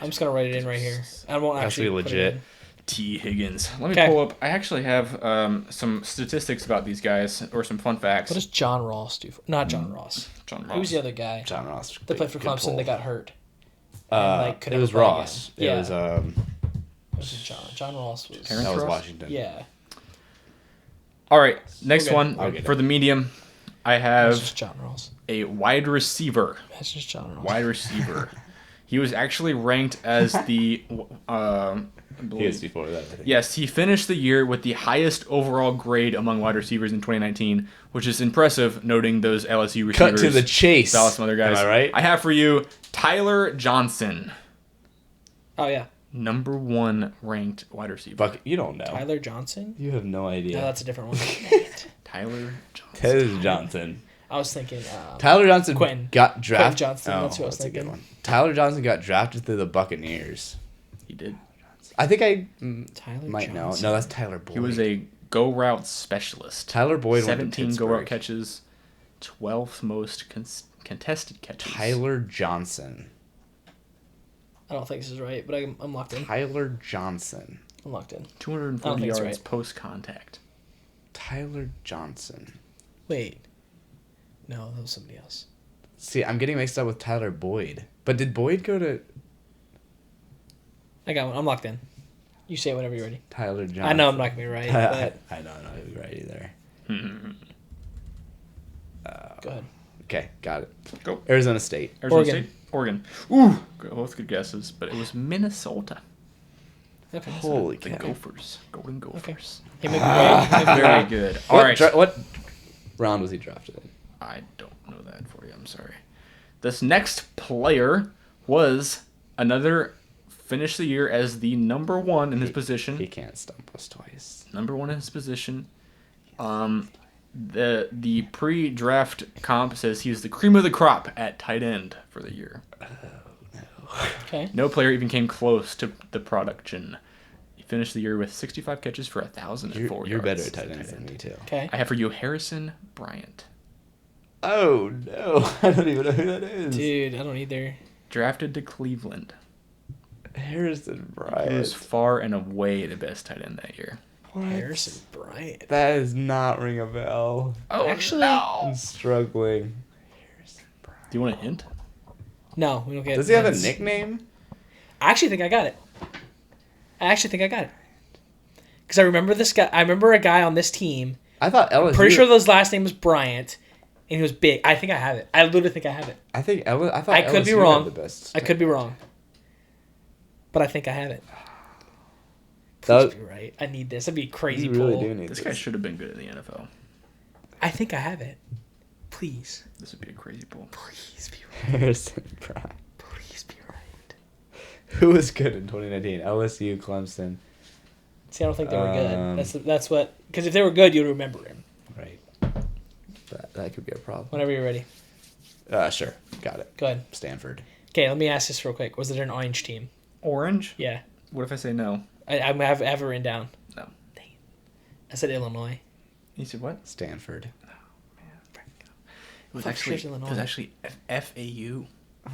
I'm just gonna write it in right here. I won't Has to actually be put it legit. in. T Higgins. Let me Okay. pull up. I actually have some statistics about these guys or some fun facts. What does John Ross do? Not John Ross. John Ross. Who's the other guy? John Ross. That played for Good Clemson. pull. They got hurt. could It never was play Ross. again. It was Was it John? John Ross was. Terrence that was Ross? Washington. Yeah. All right, next Okay. one I'll get for it. the medium. I That's have just John Ross. a wide receiver. That's just John Ross. Wide receiver. He was actually ranked as the. I He believe- was before that. I think. Yes, he finished the year with the highest overall grade among wide receivers in 2019, which is impressive, noting those LSU receivers. Cut to the chase. Saw some other guys. Am I right? I have for you Tyler Johnson, Oh yeah, number 1 ranked wide receiver. Buck, you don't know. Tyler Johnson. You have no No, idea. that's a different one. Tyler Johnson. Ted Johnson. I was thinking. Tyler Johnson Quentin. got drafted. Johnson, that's who I was that's a good thinking. one. Tyler Johnson got drafted through the Buccaneers. He did. I think I Tyler might know. Johnson. No, that's Tyler Boyd. He was a go route specialist. Tyler Boyd went to 17 go route Pittsburgh. catches, 12th most contested catches. Tyler Johnson. I don't think this is right, but I'm locked in. Tyler Johnson. I'm locked in. I don't 240 think it's yards right. post contact. Tyler Johnson. Wait. No, that was somebody else. See, I'm getting mixed up with Tyler Boyd. But did Boyd go to I got one. I'm locked in. You say it whenever you're ready. Tyler Johnson? I know I'm not gonna be right, but I don't know if you're right either. go ahead. Okay, got it. Go. Arizona State. Arizona Oregon. State? Oregon. Ooh, both good guesses, but it was Minnesota. Okay. Holy The cow. Gophers. Golden Gophers. He may be right. He may be Very right. good. All right. What round was he drafted in? I don't know that for you. I'm sorry. This next player was another finish the year as the number one in his position. He can't stump us twice. Number one in his position. The pre-draft comp says he was the cream of the crop at tight end for the year. Okay. No player even came close to the production. He finished the year with 65 catches for 1,004 yards. You're better at tight ends than me, too. Okay. I have for you Harrison Bryant. Oh, no. I don't even know who that is. Dude, I don't either. Drafted to Cleveland. Harrison He was Bryant. far and away the best tight end that year. What? Harrison Bryant. That does not ring a bell. Oh, Actually- I'm struggling. Harrison Bryant. Do you want a hint? No, we don't get. Does he have a hints. nickname? I actually think I got it. Because I remember this guy. I remember a guy on this team. I thought LSU. Pretty sure his last name was Bryant, and he was big. I think I have it. I literally think I have it. I thought I could be LSU had wrong. The best I could be wrong. But I think I have it. That Please be right. I need this. That'd be a crazy you really pull. do need This this. guy should have been good in the NFL. I think I have it. Please. This would be a crazy pull. Please be right. Harrison Bryant. Please be right. Who was good in 2019? LSU, Clemson. See, I don't think they were good. That's what. Because if they were good, you'd remember him. Right. That could be a problem. Whenever you're ready. Sure. Got it. Go ahead. Stanford. Okay, let me ask this real quick. Was it an orange team? Orange? Yeah. What if I say no? I have it written down. No. Dang it. I said Illinois. You said what? Stanford. It was Fuck, actually shit, Illinois. FAU.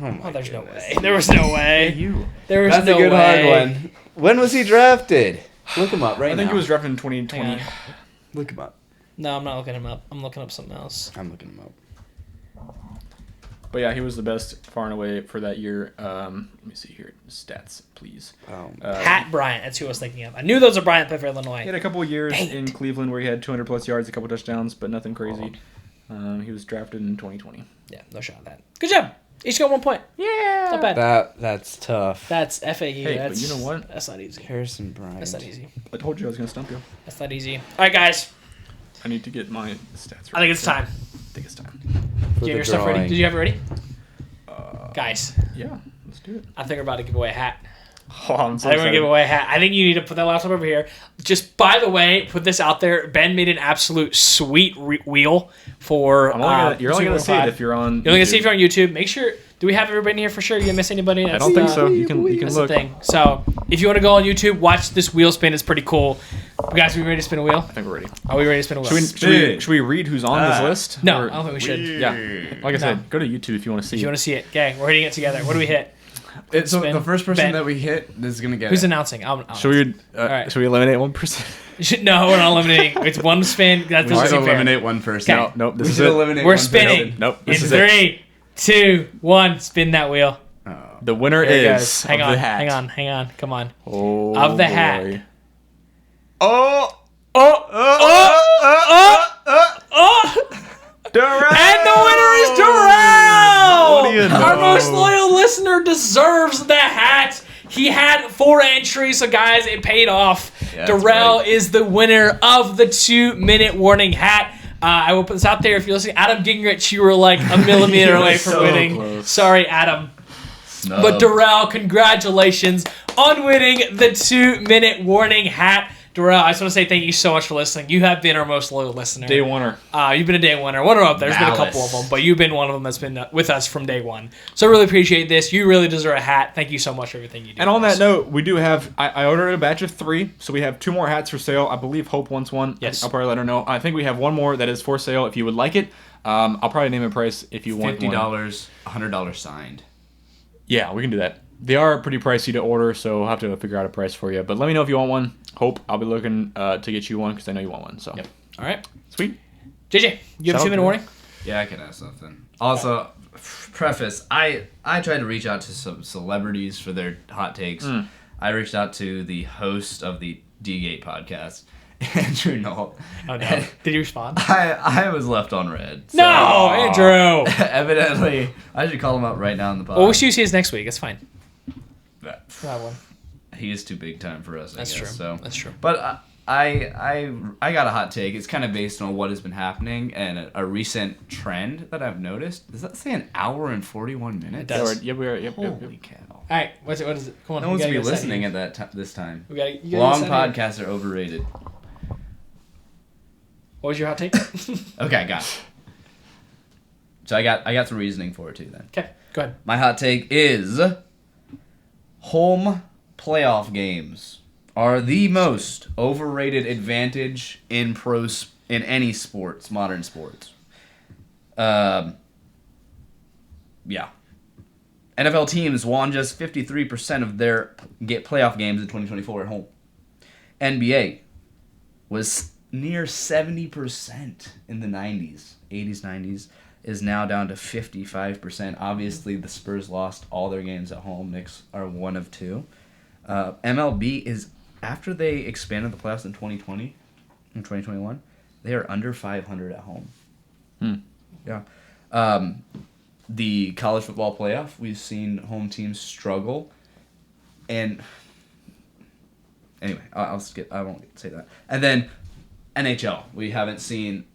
Oh, my Oh, there's no goodness. way. There was no way. FAU. There was That's no a good way. hard one. When was he drafted? Look him up right I now. think he was drafted in 2020. Hang on. Look him up. No, I'm not looking him up. I'm looking up something else. I'm looking him up. But yeah, he was the best far and away for that year. Let me see here. Stats, please. Pat Bryant. That's who I was thinking of. I knew those were Bryant played for Illinois. He had a couple of years Dang in it. Cleveland where he had 200 plus yards, a couple touchdowns, but nothing crazy. He was drafted in 2020. Yeah, no shot at that. Good job. Each got 1 point. Yeah. Not bad. That's tough. That's FAU. Hey, but that's, you know what? That's not easy. Harrison Bryant. That's not easy. I told you I was going to stump you. That's not easy. All right, guys. I need to get my stats right. I think it's time. I think it's time. For Do you have the your stuff ready? drawing. Did you have it ready? Guys, Yeah, let's do it. I think we're about to give away a hat. Oh, I'm so I think we're gonna excited. give away a hat. I think you need to put that laptop over here. Just by the way, put this out there. Ben made an absolute sweet wheel for. You're only going to see it if you're on. You're only gonna see if you're on YouTube. Make sure. Do we have everybody in here for sure? You gonna miss anybody? I don't think so. You can That's look. the thing. So if you want to go on YouTube, watch this wheel spin. It's pretty cool. Guys, are we ready to spin a wheel? I think we're ready. Are we ready to spin a wheel? Should we read who's on this list? No, Or- I don't think we should. Yeah. Like I said, go to YouTube if you want to see. If you want to see it, okay, we're hitting it together. What do we hit? So Spin. the first person Ben. that we hit is gonna get Who's it. announcing? I'll Should we? right. Should we eliminate one person? No, we're not eliminating. It's one spin. That We doesn't should seem fair. eliminate one person. Okay. Nope. This We is should it. eliminate We're one spinning. person. Nope. In This is it. 3, 2, 1, spin that wheel. Oh. The winner There it is goes. Hang of on, the hat. hang on. Come on. Oh, Of the hat. boy. Oh! Durant! And the winner is Darrell! What do you Our know? most loyal listener deserves the hat. He had 4 entries, so guys, it paid off. Yeah, that's Darrell right. is the winner of the 2-minute warning hat. I will put this out there. If you're listening, Adam Gingrich, you were like a millimeter away from so winning. close. Sorry, Adam. Snub. But Darrell, congratulations on winning the 2-minute warning hat. Darrell, I just want to say thank you so much for listening. You have been our most loyal listener. Day oneer. You've been a day winner. One up. There's been a couple of them, but you've been one of them that's been with us from day one. So I really appreciate this. You really deserve a hat. Thank you so much for everything you do. And on for us. that note, we do have. I ordered a batch of 3, so we have 2 more hats for sale. I believe Hope wants one. Yes. I'll probably let her know. I think we have 1 more that is for sale. If you would like it, I'll probably name a price if you want one. $50, $100 signed. Yeah, we can do that. They are pretty pricey to order, so I'll have to figure out a price for you. But let me know if you want one. Hope I'll be looking to get you one because I know you want one. So Yep. All right. sweet. JJ, you have a Shout out 2-minute to warning? Yeah, I can add something. Also, preface, I tried to reach out to some celebrities for their hot takes. I reached out to the host of the D-Gate podcast, Andrew Knoll. Oh, no. Did you respond? I was left on red. So No, Andrew. evidently, I should call him up right now in the pod. Well, we'll see you next week. It's fine. Yeah. We'll have one. he is too big time for us. That's I guess, true. So That's true. But I got a hot take. It's kind of based on what has been happening and a recent trend that I've noticed. Does that say an hour and 41 minutes? It does. Yep, we are. Yep, yep, Holy yep. cow! All right, what is it? Come on. No we one's gotta gonna be get a listening second. at this time. You gotta Long get a second. podcasts are overrated. What was your hot take? Okay, I got it. So I got some reasoning for it too. Then Okay, go ahead. my hot take is home playoff games are the most overrated advantage in any sports, modern sports. Yeah. NFL teams won just 53% of their playoff games in 2024 at home. NBA was near 70% in the 90s, 80s, 90s, is now down to 55%. Obviously, the Spurs lost all their games at home. Knicks are one of two. MLB is, after they expanded the playoffs in 2020 and 2021, they are under 500 at home. Yeah. The college football playoff, we've seen home teams struggle. And anyway, I won't say that. And then NHL, we haven't seen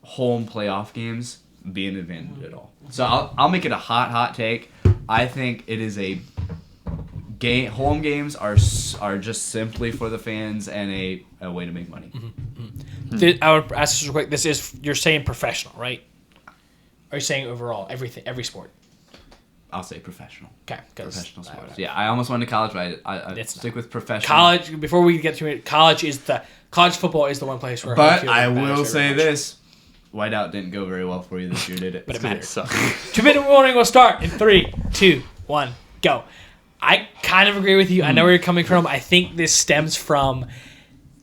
home playoff games be an advantage at all. So I'll make it a hot take. I think it is a game. Home games are just simply for the fans and a way to make money. I would ask this real quick. This is, you're saying professional, right? Or are you saying overall, every sport? I'll say professional. Okay, Professional sports. Yeah, I almost went to college, but I It's stick with professional. college. Before we get to it, college football is the one place where. But home field I matters will very say much. this: whiteout didn't go very well for you this year, did it? But it matters. 2-minute warning will start in 3, 2, 1, go. I kind of agree with you. I know where you're coming from. I think this stems from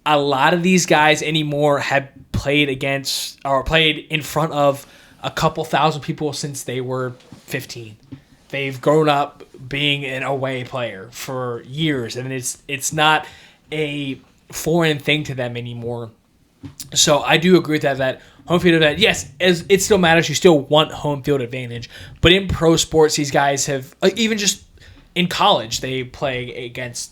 a lot of these guys anymore have played against or played in front of a couple thousand people since they were 15. They've grown up being an away player for years, and it's not a foreign thing to them anymore. So I do agree with that home field advantage, yes, it still matters. You still want home field advantage. But in pro sports, these guys have, even just in college, they play against,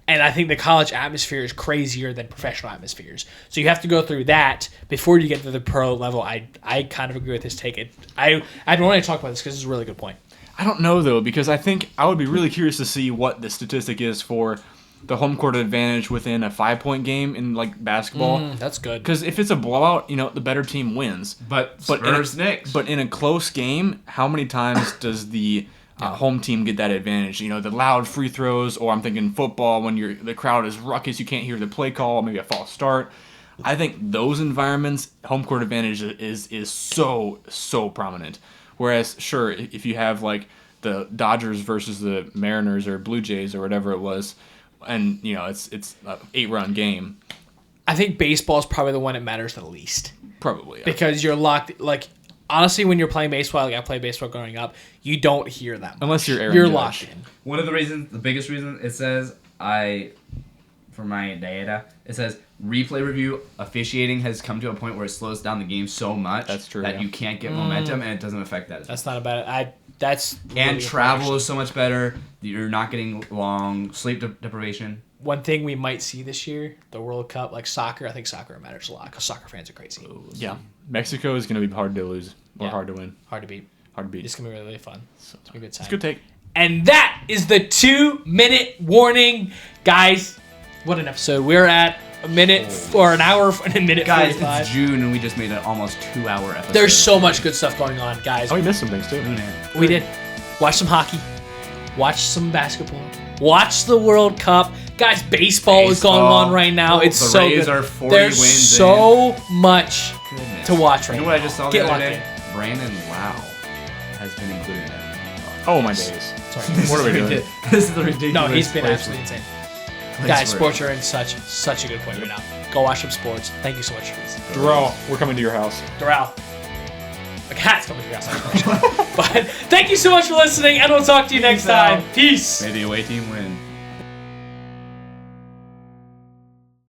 and I think the college atmosphere is crazier than professional atmospheres. So you have to go through that before you get to the pro level. I kind of agree with this take. I don't want to talk about this because it's a really good point. I don't know, though, because I think I would be really curious to see what the statistic is for the home court advantage within a 5-point game in, like, basketball. That's good. Because if it's a blowout, the better team wins. But Knicks. But in a close game, how many times does the home team get that advantage? The loud free throws, or I'm thinking football when the crowd is ruckus, you can't hear the play call, maybe a false start. I think those environments, home court advantage is so prominent. Whereas, sure, if you have, like, the Dodgers versus the Mariners or Blue Jays or whatever it was, and, it's an 8-run game. I think baseball is probably the one that matters the least. Probably, yeah. Because you're locked, like, honestly, when you're playing baseball, like I played baseball growing up, you don't hear that much. Unless you're Aaron You're Judge. locked in. One of the biggest reasons it says, for my data, it says replay review officiating has come to a point where it slows down the game so much That's true, that yeah. you can't get momentum, and it doesn't affect that. That's not a bad. That's really And good travel point, is so much better. You're not getting long sleep deprivation. one thing we might see this year, the World Cup, like soccer. I think soccer matters a lot because soccer fans are crazy. Yeah. Mexico is going to be hard to lose or Yeah. hard to win. Hard to beat. Hard to beat. It's gonna be really, really fun. It's gonna be a good time. It's a good take. And that is the 2-minute warning, guys. What an episode! We're at a minute or an hour and a minute. Guys, 45. it's June, and we just made an almost 2-hour episode. There's so much good stuff going on, guys. Oh, we missed some things, too. We did. Watch some hockey. Watch some basketball. Watch the World Cup. Guys, baseball is going on right now. It's The so Rays good. are 40 There's wins so much Goodness. to watch right You now. know what I just saw the Get other locked day? in. Brandon Lau has been included in that. Oh, my days. Sorry. What are we doing? This is the ridiculous. No, he's been place absolutely insane. place Guys, for sports are in such a good point right now. Go watch some sports. Thank you so much for this. Darrell, we're coming to your house. Doral. A cat's coming to your house. But thank you so much for listening, and we'll talk to you next time. Peace. May the away team win.